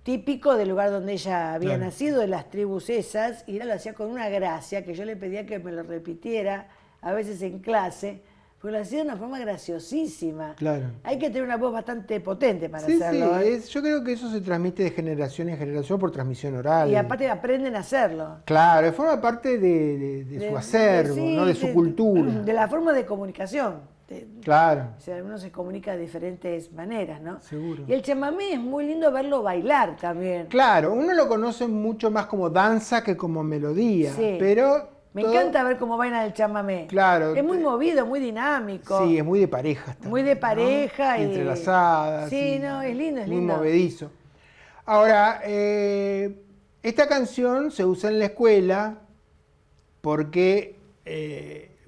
[SPEAKER 2] típico del lugar donde ella había
[SPEAKER 3] Claro.
[SPEAKER 2] nacido, de las tribus esas, y ella lo hacía con una gracia, que yo le pedía que me lo repitiera, a veces en clase, porque lo hacía de una forma graciosísima.
[SPEAKER 3] Claro.
[SPEAKER 2] Hay que tener una voz bastante potente para
[SPEAKER 3] Sí,
[SPEAKER 2] hacerlo.
[SPEAKER 3] sí,
[SPEAKER 2] ¿eh?
[SPEAKER 3] yo creo que eso se transmite de generación en generación por transmisión oral.
[SPEAKER 2] Y aparte aprenden a hacerlo.
[SPEAKER 3] Claro, forma parte de su acervo,
[SPEAKER 2] sí,
[SPEAKER 3] ¿no? De su cultura.
[SPEAKER 2] De la forma de comunicación.
[SPEAKER 3] Claro.
[SPEAKER 2] O sea, uno se comunica de diferentes maneras, ¿no?
[SPEAKER 3] Seguro.
[SPEAKER 2] Y el chamamé es muy lindo verlo bailar también.
[SPEAKER 3] Claro, uno lo conoce mucho más como danza que como melodía,
[SPEAKER 2] Sí.
[SPEAKER 3] pero
[SPEAKER 2] Me
[SPEAKER 3] todo-
[SPEAKER 2] encanta ver cómo baila el chamamé.
[SPEAKER 3] Claro.
[SPEAKER 2] Es muy movido, muy dinámico.
[SPEAKER 3] Sí, es muy de parejas también,
[SPEAKER 2] Muy de
[SPEAKER 3] ¿no?
[SPEAKER 2] pareja y-
[SPEAKER 3] entrelazadas.
[SPEAKER 2] Sí,
[SPEAKER 3] y
[SPEAKER 2] no, es lindo, es
[SPEAKER 3] muy
[SPEAKER 2] lindo.
[SPEAKER 3] movedizo. Ahora, esta canción se usa en la escuela porque,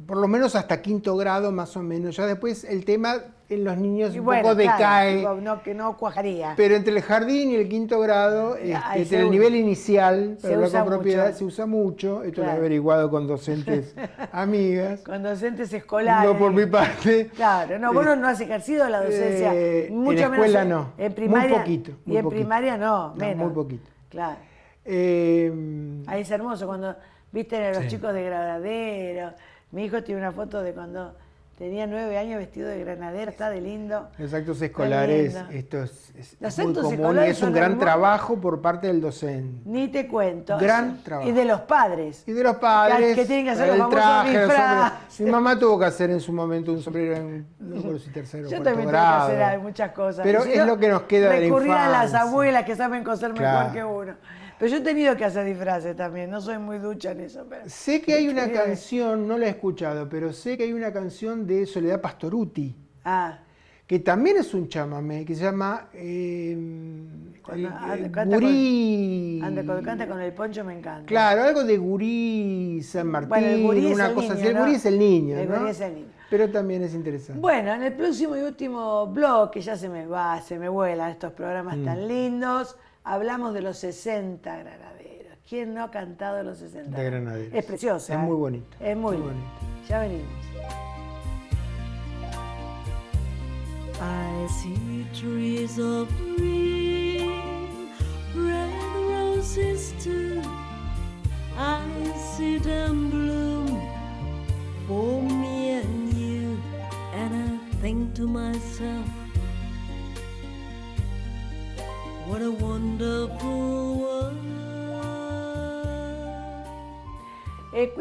[SPEAKER 3] por lo menos hasta quinto grado más o menos, ya después el tema en los niños
[SPEAKER 2] Y
[SPEAKER 3] un
[SPEAKER 2] bueno,
[SPEAKER 3] poco
[SPEAKER 2] claro,
[SPEAKER 3] decae.
[SPEAKER 2] tipo, no, que no cuajaría.
[SPEAKER 3] Pero entre el jardín y el quinto grado,
[SPEAKER 2] Ahí
[SPEAKER 3] entre
[SPEAKER 2] se
[SPEAKER 3] el
[SPEAKER 2] usa.
[SPEAKER 3] nivel inicial,
[SPEAKER 2] Se
[SPEAKER 3] para hablar
[SPEAKER 2] usa
[SPEAKER 3] con propiedad,
[SPEAKER 2] mucho.
[SPEAKER 3] se usa mucho. Esto lo
[SPEAKER 2] Claro.
[SPEAKER 3] he averiguado con docentes amigas.
[SPEAKER 2] Con docentes escolares.
[SPEAKER 3] No por mi parte.
[SPEAKER 2] Claro, no, vos no has ejercido la docencia.
[SPEAKER 3] en
[SPEAKER 2] Mucho
[SPEAKER 3] la escuela
[SPEAKER 2] menos
[SPEAKER 3] no.
[SPEAKER 2] En primaria.
[SPEAKER 3] Muy poquito.
[SPEAKER 2] Y
[SPEAKER 3] muy
[SPEAKER 2] en
[SPEAKER 3] poquito.
[SPEAKER 2] primaria no,
[SPEAKER 3] No,
[SPEAKER 2] menos.
[SPEAKER 3] muy poquito.
[SPEAKER 2] Claro.
[SPEAKER 3] Eh,
[SPEAKER 2] Ahí es hermoso cuando viste a los
[SPEAKER 3] Sí.
[SPEAKER 2] chicos de granadero. Mi hijo tiene una foto de cuando tenía 9 años vestido de granadero, está de lindo.
[SPEAKER 3] los actos escolares,
[SPEAKER 2] lindo.
[SPEAKER 3] esto es
[SPEAKER 2] Los
[SPEAKER 3] muy
[SPEAKER 2] actos
[SPEAKER 3] común y
[SPEAKER 2] escolares
[SPEAKER 3] es un
[SPEAKER 2] son
[SPEAKER 3] gran
[SPEAKER 2] hermosos.
[SPEAKER 3] trabajo por parte del docente.
[SPEAKER 2] Ni te cuento.
[SPEAKER 3] Gran trabajo.
[SPEAKER 2] Y de los padres.
[SPEAKER 3] Y de los padres,
[SPEAKER 2] Que tienen que hacer los
[SPEAKER 3] el
[SPEAKER 2] famosos
[SPEAKER 3] traje, los
[SPEAKER 2] disfraces.
[SPEAKER 3] sombreros. Mi mamá tuvo que hacer en su momento un sombrero en no recuerdo si tercero o
[SPEAKER 2] Yo
[SPEAKER 3] cuarto
[SPEAKER 2] también
[SPEAKER 3] grado.
[SPEAKER 2] tengo que hacer muchas cosas.
[SPEAKER 3] Pero
[SPEAKER 2] Y si
[SPEAKER 3] es
[SPEAKER 2] no,
[SPEAKER 3] lo que nos queda de la
[SPEAKER 2] recurrir a las
[SPEAKER 3] infancia.
[SPEAKER 2] abuelas que saben coser mejor
[SPEAKER 3] Claro.
[SPEAKER 2] que uno. Pero yo he tenido que hacer disfraces también, no soy muy ducha en eso. Pero
[SPEAKER 3] Sé que hay una
[SPEAKER 2] quería ver.
[SPEAKER 3] canción, no la he escuchado, pero sé que hay una canción de Soledad Pastoruti,
[SPEAKER 2] Ah,
[SPEAKER 3] que también es un chamamé, que se llama
[SPEAKER 2] Cuando
[SPEAKER 3] el
[SPEAKER 2] canta
[SPEAKER 3] Gurí.
[SPEAKER 2] cuando canta con el poncho me encanta.
[SPEAKER 3] Claro, algo de Gurí San Martín,
[SPEAKER 2] Bueno, el gurí es
[SPEAKER 3] una
[SPEAKER 2] el
[SPEAKER 3] cosa
[SPEAKER 2] niño,
[SPEAKER 3] así. El
[SPEAKER 2] ¿no?
[SPEAKER 3] Gurí es el niño,
[SPEAKER 2] El
[SPEAKER 3] ¿no?
[SPEAKER 2] gurí es el niño.
[SPEAKER 3] Pero también es interesante.
[SPEAKER 2] Bueno, en el próximo y último blog, que ya se me va, se me vuelan estos programas
[SPEAKER 3] Mm.
[SPEAKER 2] tan lindos, hablamos de los 60 granaderos. ¿Quién no ha cantado los 60
[SPEAKER 3] De Granaderos.
[SPEAKER 2] Es preciosa.
[SPEAKER 3] Es
[SPEAKER 2] ¿eh?
[SPEAKER 3] muy bonito.
[SPEAKER 2] Es muy
[SPEAKER 3] Muy
[SPEAKER 2] bonito.
[SPEAKER 3] bonito.
[SPEAKER 2] Ya venimos.
[SPEAKER 1] I see trees of green, red roses too. I see them bloom for me and you. to myself, what a wonderful world.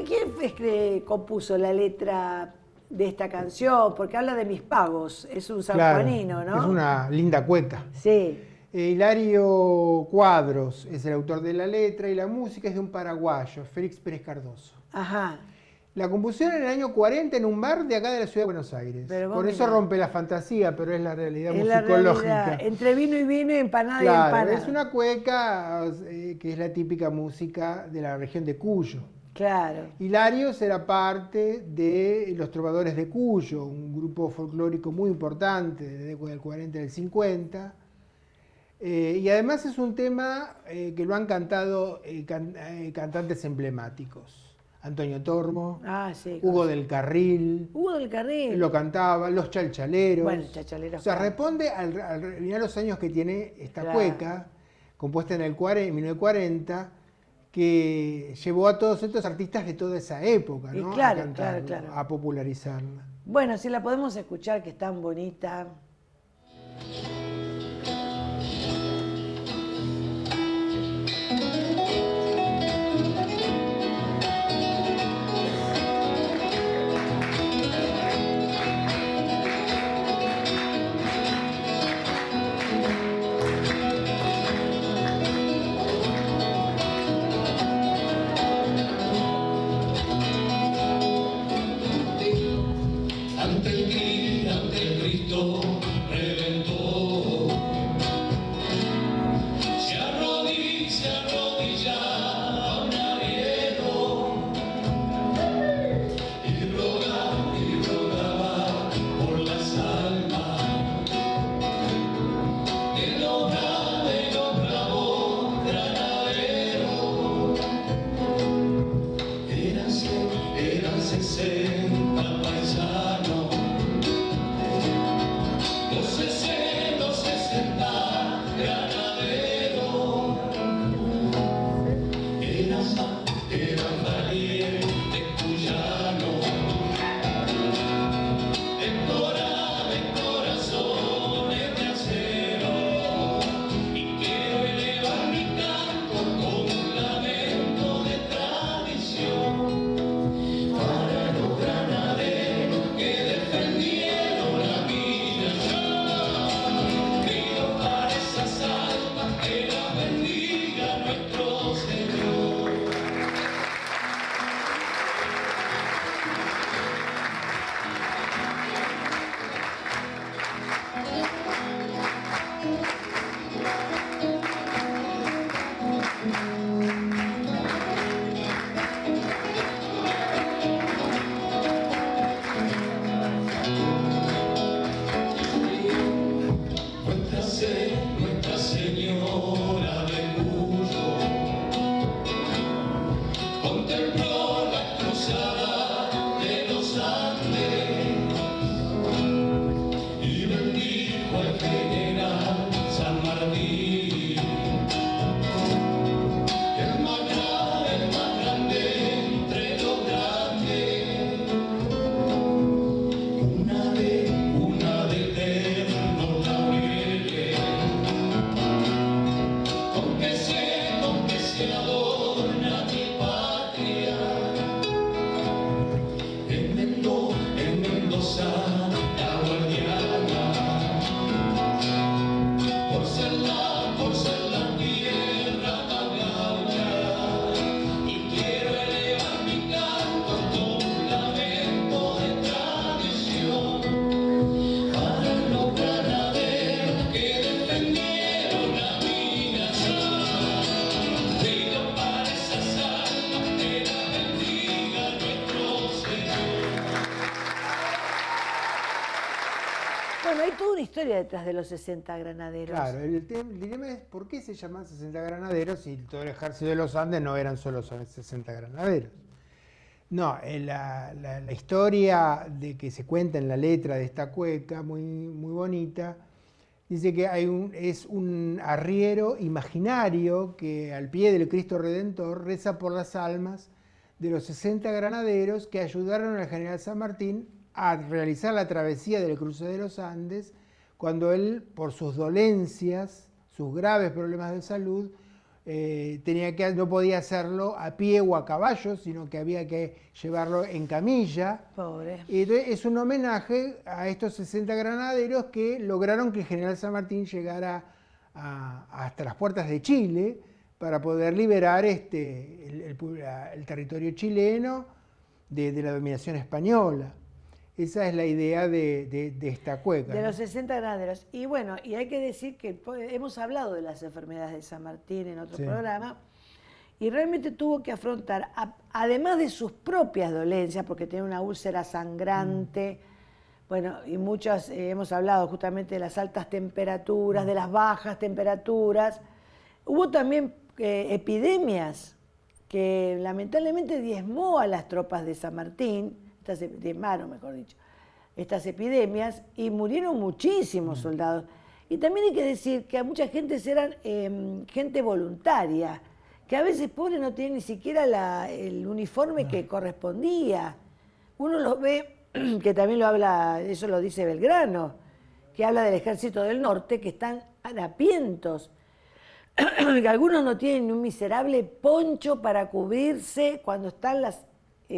[SPEAKER 2] ¿Quién compuso la letra de esta canción? Porque habla de mis pagos, es un sanjuanino, ¿no?
[SPEAKER 3] Es una linda cueca.
[SPEAKER 2] Sí.
[SPEAKER 3] Hilario Cuadros es el autor de la letra y la música es de un paraguayo, Félix Pérez Cardoso.
[SPEAKER 2] Ajá.
[SPEAKER 3] La compusieron en el año 40 en un bar de acá de la ciudad de Buenos Aires. Por eso rompe la fantasía, pero es la realidad musicológica.
[SPEAKER 2] Realidad. Entre vino y vino, empanada y
[SPEAKER 3] Claro,
[SPEAKER 2] empanada.
[SPEAKER 3] es una cueca que es la típica música de la región de Cuyo.
[SPEAKER 2] Claro.
[SPEAKER 3] Hilario era parte de los Trovadores de Cuyo, un grupo folclórico muy importante de la década del 40 y del 50. Y además es un tema que lo han cantado cantantes emblemáticos. Antonio Tormo,
[SPEAKER 2] Sí,
[SPEAKER 3] Hugo del Carril.
[SPEAKER 2] Hugo del Carril.
[SPEAKER 3] Lo cantaba, los Chalchaleros.
[SPEAKER 2] Bueno, Chalchaleros.
[SPEAKER 3] O sea, responde mirá los años que tiene esta cueca, compuesta en el 1940, que llevó a todos estos artistas de toda esa época, ¿no?
[SPEAKER 2] Claro,
[SPEAKER 3] a cantarla,
[SPEAKER 2] claro.
[SPEAKER 3] a popularizarla.
[SPEAKER 2] Bueno, si la podemos escuchar, que es tan bonita.
[SPEAKER 6] Ante el Cristo reventó, se arrodilla un arriero y rogaba por las almas de los bravos granaderos. Eran 60 paisanos. Los 60 granaderos eran valientes cuyanos, de corazones de acero, y quiero elevar mi canto con un lamento de tradición para los granaderos que defendieron la vida. Pido para esas almas que las bendiga nuestro Señor. Nuestra Señora de Cuyo contempló la cruzada de los Andes y bendijo al general San Martín, el más grande entre los grandes, una de eternos laureles, con que se adorna mi patria. En Mendoza, la guardiana, por ser la tierra más gaucha, y quiero elevar mi canto con un lamento de tradición para los granaderos que defendieron la mi nación. Pido para esas almas que la bendiga nuestro Señor.
[SPEAKER 2] Bueno, hay toda una historia detrás de los 60 granaderos.
[SPEAKER 3] Claro, el dilema es por qué se llaman 60 granaderos si todo el ejército de los Andes no eran solo 60 granaderos. No, la historia de que se cuenta en la letra de esta cueca, muy, muy bonita, dice que es un arriero imaginario que al pie del Cristo Redentor reza por las almas de los 60 granaderos que ayudaron al general San Martín a realizar la travesía del cruce de los Andes, cuando él, por sus dolencias, sus graves problemas de salud, no podía hacerlo a pie o a caballo, sino que había que llevarlo en camilla.
[SPEAKER 2] Pobre.
[SPEAKER 3] Y entonces es un homenaje a estos 60 granaderos que lograron que el general San Martín llegara hasta las puertas de Chile para poder liberar el territorio chileno de la dominación española. Esa es la idea de esta cueca.
[SPEAKER 2] De
[SPEAKER 3] ¿no?
[SPEAKER 2] los 60 granaderos. Y bueno, y hay que decir que hemos hablado de las enfermedades de San Martín en otro
[SPEAKER 3] Sí.
[SPEAKER 2] programa, y realmente tuvo que afrontar, además de sus propias dolencias, porque tenía una úlcera sangrante, bueno, y muchas, hemos hablado justamente de las altas temperaturas, de las bajas temperaturas. Hubo también epidemias que lamentablemente diezmó a las tropas de San Martín, diezmaron, mejor dicho, estas epidemias, y murieron muchísimos soldados. Y también hay que decir que a mucha gente eran gente voluntaria, que a veces, pobre, no tienen ni siquiera el uniforme que correspondía. Uno los ve, que también lo habla, eso lo dice Belgrano, que habla del Ejército del Norte, que están harapientos, que algunos no tienen ni un miserable poncho para cubrirse cuando están las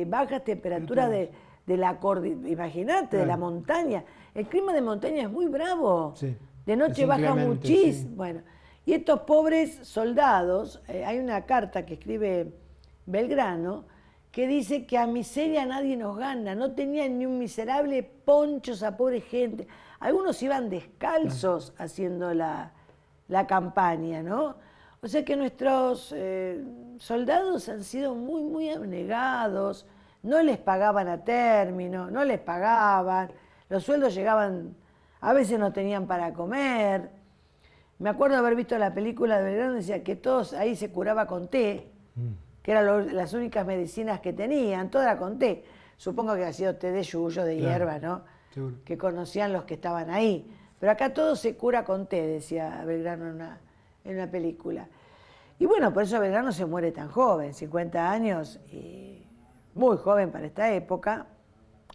[SPEAKER 2] bajas temperaturas de la cordillera, imagínate, de la montaña. El clima de montaña es muy bravo.
[SPEAKER 3] Sí,
[SPEAKER 2] De noche
[SPEAKER 3] es
[SPEAKER 2] baja
[SPEAKER 3] inclemente,
[SPEAKER 2] muchísimo.
[SPEAKER 3] sí.
[SPEAKER 2] Bueno, y estos pobres soldados, hay una carta que escribe Belgrano que dice que a miseria nadie nos gana, no tenían ni un miserable poncho esa pobre gente. Algunos iban descalzos haciendo la campaña, ¿no? O sea que nuestros soldados han sido muy, muy abnegados, no les pagaban a término, no les pagaban, los sueldos llegaban, a veces no tenían para comer. Me acuerdo haber visto la película de Belgrano, decía que todos ahí se curaba con té, que eran las únicas medicinas que tenían, todo era con té. Supongo que ha sido té de yuyo, de hierba, ¿no?
[SPEAKER 3] Seguro.
[SPEAKER 2] Que conocían los que estaban ahí. Pero acá todo se cura con té, decía Belgrano en una película. Y bueno, por eso Belgrano se muere tan joven, 50 años, y muy joven para esta época.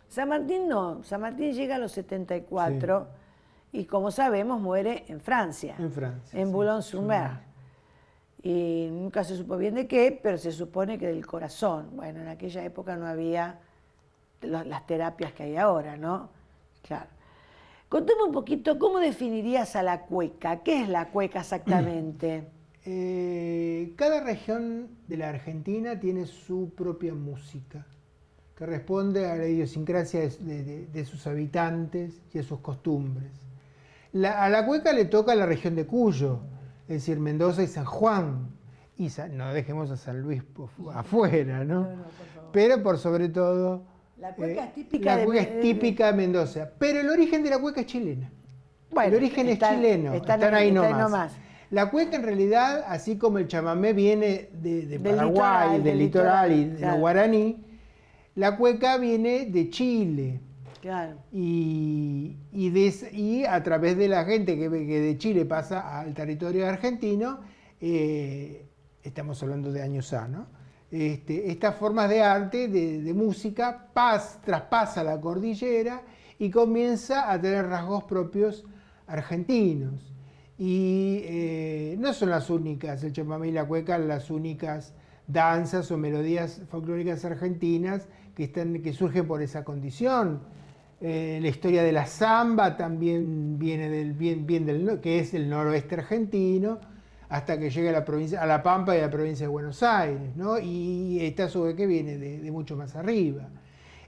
[SPEAKER 2] San Martín no, San Martín llega a los 74 y, como sabemos, muere en Francia.
[SPEAKER 3] En Francia,
[SPEAKER 2] En
[SPEAKER 3] sí.
[SPEAKER 2] Boulogne-sur-Mer. Y nunca se supo bien de qué, pero se supone que del corazón. Bueno, en aquella época no había las terapias que hay ahora, ¿no? Claro. Contame un poquito, ¿cómo definirías a la cueca? ¿Qué es la cueca exactamente?
[SPEAKER 3] Cada región de la Argentina tiene su propia música, que responde a la idiosincrasia de sus habitantes y a sus costumbres. A la cueca le toca la región de Cuyo, es decir, Mendoza y San Juan. Y no dejemos a San Luis afuera, ¿no? Pero por sobre todo...
[SPEAKER 2] La cueca es típica
[SPEAKER 3] la cueca es típica de Mendoza, pero el origen de la cueca es chilena.
[SPEAKER 2] Bueno,
[SPEAKER 3] el origen es chileno, están ahí nomás. La cueca en realidad, así como el chamamé viene de Paraguay, del litoral y de
[SPEAKER 2] claro.
[SPEAKER 3] los guaraní, la cueca viene de Chile.
[SPEAKER 2] Claro.
[SPEAKER 3] Y a través de la gente que de Chile pasa al territorio argentino, estamos hablando de años A, ¿no? Estas formas de arte, de música, traspasa la cordillera y comienza a tener rasgos propios argentinos. Y no son las únicas, el chamamé y la cueca, las únicas danzas o melodías folclóricas argentinas que surgen por esa condición. La historia de la samba también viene que es el noroeste argentino, hasta que llega a la Pampa y a la provincia de Buenos Aires, ¿no? Y está sobre que viene de mucho más arriba.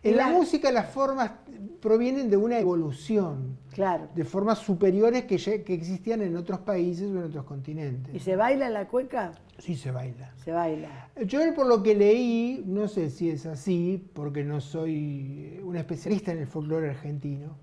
[SPEAKER 3] En la música las formas provienen de una evolución,
[SPEAKER 2] Claro.
[SPEAKER 3] de formas superiores que existían en otros países o en otros continentes.
[SPEAKER 2] ¿Y se baila la cueca?
[SPEAKER 3] Sí, se baila.
[SPEAKER 2] Se baila.
[SPEAKER 3] Yo por lo que leí, no sé si es así, porque no soy un especialista en el folclore argentino,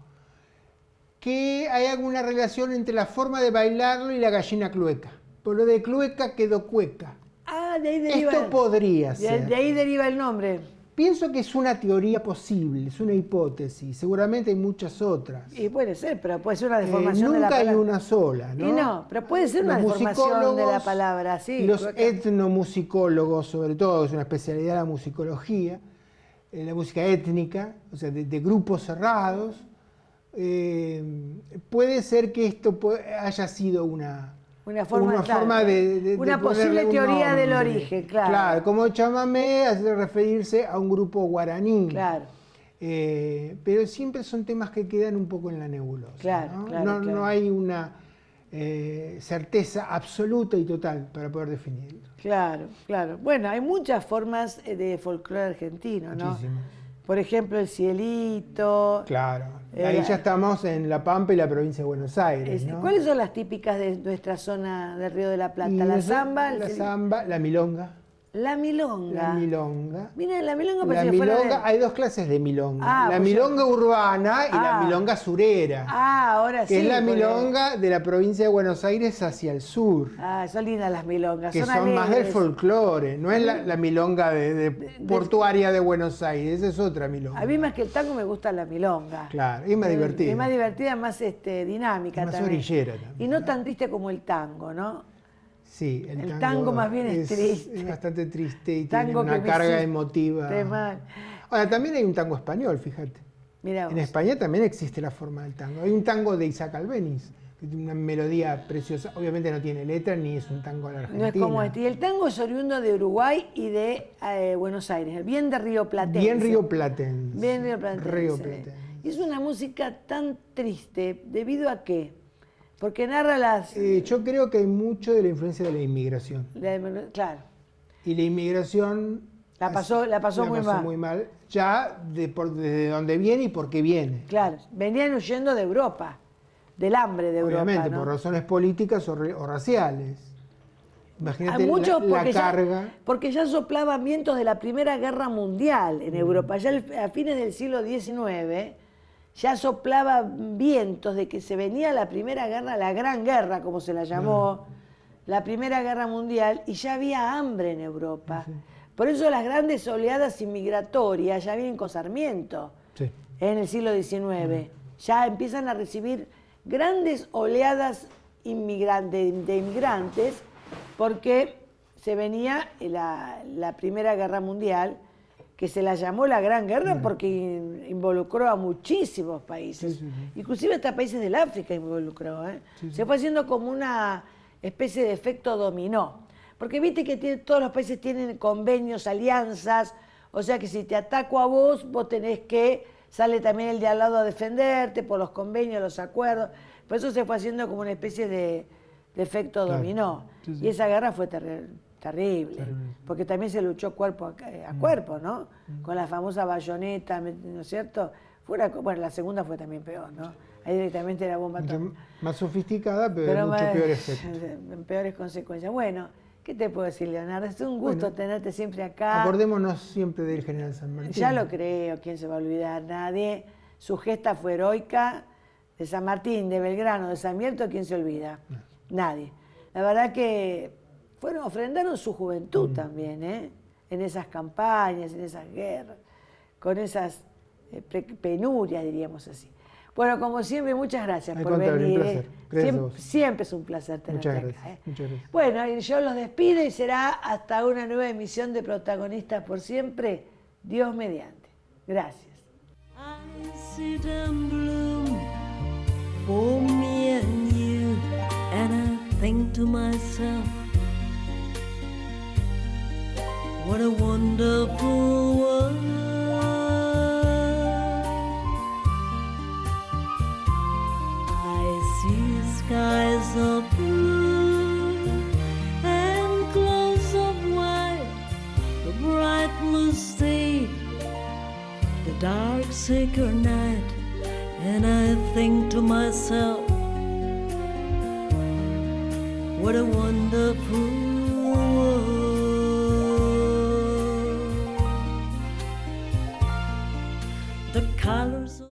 [SPEAKER 3] que hay alguna relación entre la forma de bailarlo y la gallina clueca. Por lo de clueca quedó cueca.
[SPEAKER 2] Ah, de ahí deriva.
[SPEAKER 3] Esto podría ser.
[SPEAKER 2] De ahí deriva el nombre.
[SPEAKER 3] Pienso que es una teoría posible, es una hipótesis. Seguramente hay muchas otras.
[SPEAKER 2] Y puede ser, pero puede ser una deformación de la
[SPEAKER 3] Nunca
[SPEAKER 2] palabra.
[SPEAKER 3] hay una sola, ¿no?
[SPEAKER 2] Y no, pero puede ser una
[SPEAKER 3] Los
[SPEAKER 2] deformación de la
[SPEAKER 3] musicólogos,
[SPEAKER 2] palabra, sí.
[SPEAKER 3] Los
[SPEAKER 2] clueca.
[SPEAKER 3] etnomusicólogos, sobre todo, es una especialidad de la musicología, la música étnica, o sea, de grupos cerrados. Puede ser que esto haya sido una
[SPEAKER 2] forma
[SPEAKER 3] de
[SPEAKER 2] una
[SPEAKER 3] ponerle
[SPEAKER 2] posible
[SPEAKER 3] un
[SPEAKER 2] teoría del
[SPEAKER 3] nombre.
[SPEAKER 2] origen, claro.
[SPEAKER 3] Claro, como chamamé hace referirse a un grupo guaraní.
[SPEAKER 2] Claro.
[SPEAKER 3] Pero siempre son temas que quedan un poco en la nebulosa.
[SPEAKER 2] Claro,
[SPEAKER 3] ¿no?
[SPEAKER 2] claro,
[SPEAKER 3] No,
[SPEAKER 2] claro.
[SPEAKER 3] no hay una certeza absoluta y total para poder definirlo.
[SPEAKER 2] Claro, claro. Bueno, hay muchas formas de folclore argentino, ¿no?
[SPEAKER 3] Muchísimas.
[SPEAKER 2] Por ejemplo, el cielito.
[SPEAKER 3] Claro. Ahí ya estamos en La Pampa y la provincia de Buenos Aires, ¿no?
[SPEAKER 2] ¿Cuáles son las típicas de nuestra zona del Río de la Plata? La zamba,
[SPEAKER 3] la zamba, la milonga.
[SPEAKER 2] la milonga.
[SPEAKER 3] La milonga.
[SPEAKER 2] Mira, la milonga
[SPEAKER 3] La
[SPEAKER 2] parece que fuera
[SPEAKER 3] milonga, hay dos clases de milonga.
[SPEAKER 2] Ah,
[SPEAKER 3] la
[SPEAKER 2] pues
[SPEAKER 3] milonga urbana y la milonga surera.
[SPEAKER 2] ahora sí.
[SPEAKER 3] Que es la
[SPEAKER 2] porque-
[SPEAKER 3] milonga de la provincia de Buenos Aires hacia el sur.
[SPEAKER 2] son lindas las milongas.
[SPEAKER 3] Que
[SPEAKER 2] son
[SPEAKER 3] son más del
[SPEAKER 2] alegres.
[SPEAKER 3] folclore, no es la milonga de portuaria de Buenos Aires, esa es otra milonga.
[SPEAKER 2] A mí más que el tango me gusta la milonga.
[SPEAKER 3] Claro, y es más divertida.
[SPEAKER 2] Es más divertida, más dinámica
[SPEAKER 3] Más
[SPEAKER 2] también.
[SPEAKER 3] orillera también.
[SPEAKER 2] Y no tan triste como el tango, ¿no?
[SPEAKER 3] Sí,
[SPEAKER 2] el tango más bien es triste.
[SPEAKER 3] Es bastante triste y
[SPEAKER 2] Tango
[SPEAKER 3] tiene
[SPEAKER 2] que
[SPEAKER 3] una
[SPEAKER 2] me
[SPEAKER 3] carga
[SPEAKER 2] hiciste
[SPEAKER 3] emotiva.
[SPEAKER 2] mal.
[SPEAKER 3] Ahora, también hay un tango español, fíjate.
[SPEAKER 2] Mirá vos.
[SPEAKER 3] En España también existe la forma del tango. Hay un tango de Isaac Albéniz, que tiene una melodía preciosa. Obviamente no tiene letra ni es un tango a la Argentina.
[SPEAKER 2] No es como este. Y el tango es oriundo de Uruguay y de Buenos Aires, bien de Río Platense.
[SPEAKER 3] Bien rioplatense.
[SPEAKER 2] Bien rioplatense.
[SPEAKER 3] Rioplatense.
[SPEAKER 2] Y es una música tan triste, ¿debido a qué? Porque narra las...
[SPEAKER 3] Yo creo que hay mucho de la influencia de la inmigración.
[SPEAKER 2] claro,
[SPEAKER 3] Y la inmigración
[SPEAKER 2] la pasó muy mal.
[SPEAKER 3] ya desde dónde viene y por qué viene.
[SPEAKER 2] Claro, venían huyendo de Europa, del hambre de
[SPEAKER 3] Obviamente,
[SPEAKER 2] Europa, ¿no?
[SPEAKER 3] por razones políticas o raciales. Imagínate
[SPEAKER 2] Hay muchos
[SPEAKER 3] la
[SPEAKER 2] porque
[SPEAKER 3] carga.
[SPEAKER 2] porque ya soplaban vientos de la Primera Guerra Mundial en Europa. Ya a fines del siglo XIX ya soplaba vientos de que se venía la Primera Guerra, la Gran Guerra, como se la llamó, la Primera Guerra Mundial, y ya había hambre en Europa. Por eso las grandes oleadas inmigratorias ya vienen con Sarmiento
[SPEAKER 3] Sí.
[SPEAKER 2] en el siglo XIX. Ya empiezan a recibir grandes oleadas de inmigrantes porque se venía la Primera Guerra Mundial, que se la llamó la Gran Guerra porque involucró a muchísimos países.
[SPEAKER 3] Sí.
[SPEAKER 2] Inclusive hasta países del África involucró. Se fue haciendo como una especie de efecto dominó. Porque viste que todos los países tienen convenios, alianzas, o sea que si te ataco a vos tenés que, sale también el de al lado a defenderte por los convenios, los acuerdos. Por eso se fue haciendo como una especie de efecto dominó.
[SPEAKER 3] Sí.
[SPEAKER 2] Y esa guerra fue terrible, porque también se luchó cuerpo a cuerpo, ¿no? Con la famosa bayoneta, ¿no es cierto? Bueno, la segunda fue también peor, ¿no? Ahí directamente la bomba atómica.
[SPEAKER 3] Más sofisticada, pero mucho peor efecto.
[SPEAKER 2] Peores consecuencias. Bueno, ¿qué te puedo decir, Leonardo? Es un gusto tenerte siempre acá.
[SPEAKER 3] Acordémonos siempre del general San Martín.
[SPEAKER 2] Ya lo creo, ¿quién se va a olvidar? Nadie. Su gesta fue heroica. De San Martín, de Belgrano, de San Mierto, ¿quién se olvida? Nadie. La verdad que ofrendaron su juventud también, en esas campañas, en esas guerras, con esas penurias, diríamos así. Bueno, como siempre, muchas gracias
[SPEAKER 3] Al
[SPEAKER 2] por
[SPEAKER 3] contrario,
[SPEAKER 2] venir.
[SPEAKER 3] un placer. Gracias a vos.
[SPEAKER 2] Siempre es un placer tenerte
[SPEAKER 3] Muchas
[SPEAKER 2] acá.
[SPEAKER 3] gracias. Muchas gracias.
[SPEAKER 2] Bueno, y yo los despido y será hasta una nueva emisión de Protagonistas por Siempre, Dios mediante. Gracias.
[SPEAKER 1] I sit and bloom for me and you, and I think to myself, what a wonderful world. I see skies of blue and clouds of white, the bright blue sea, the dark sacred night, and I think to myself, what a wonderful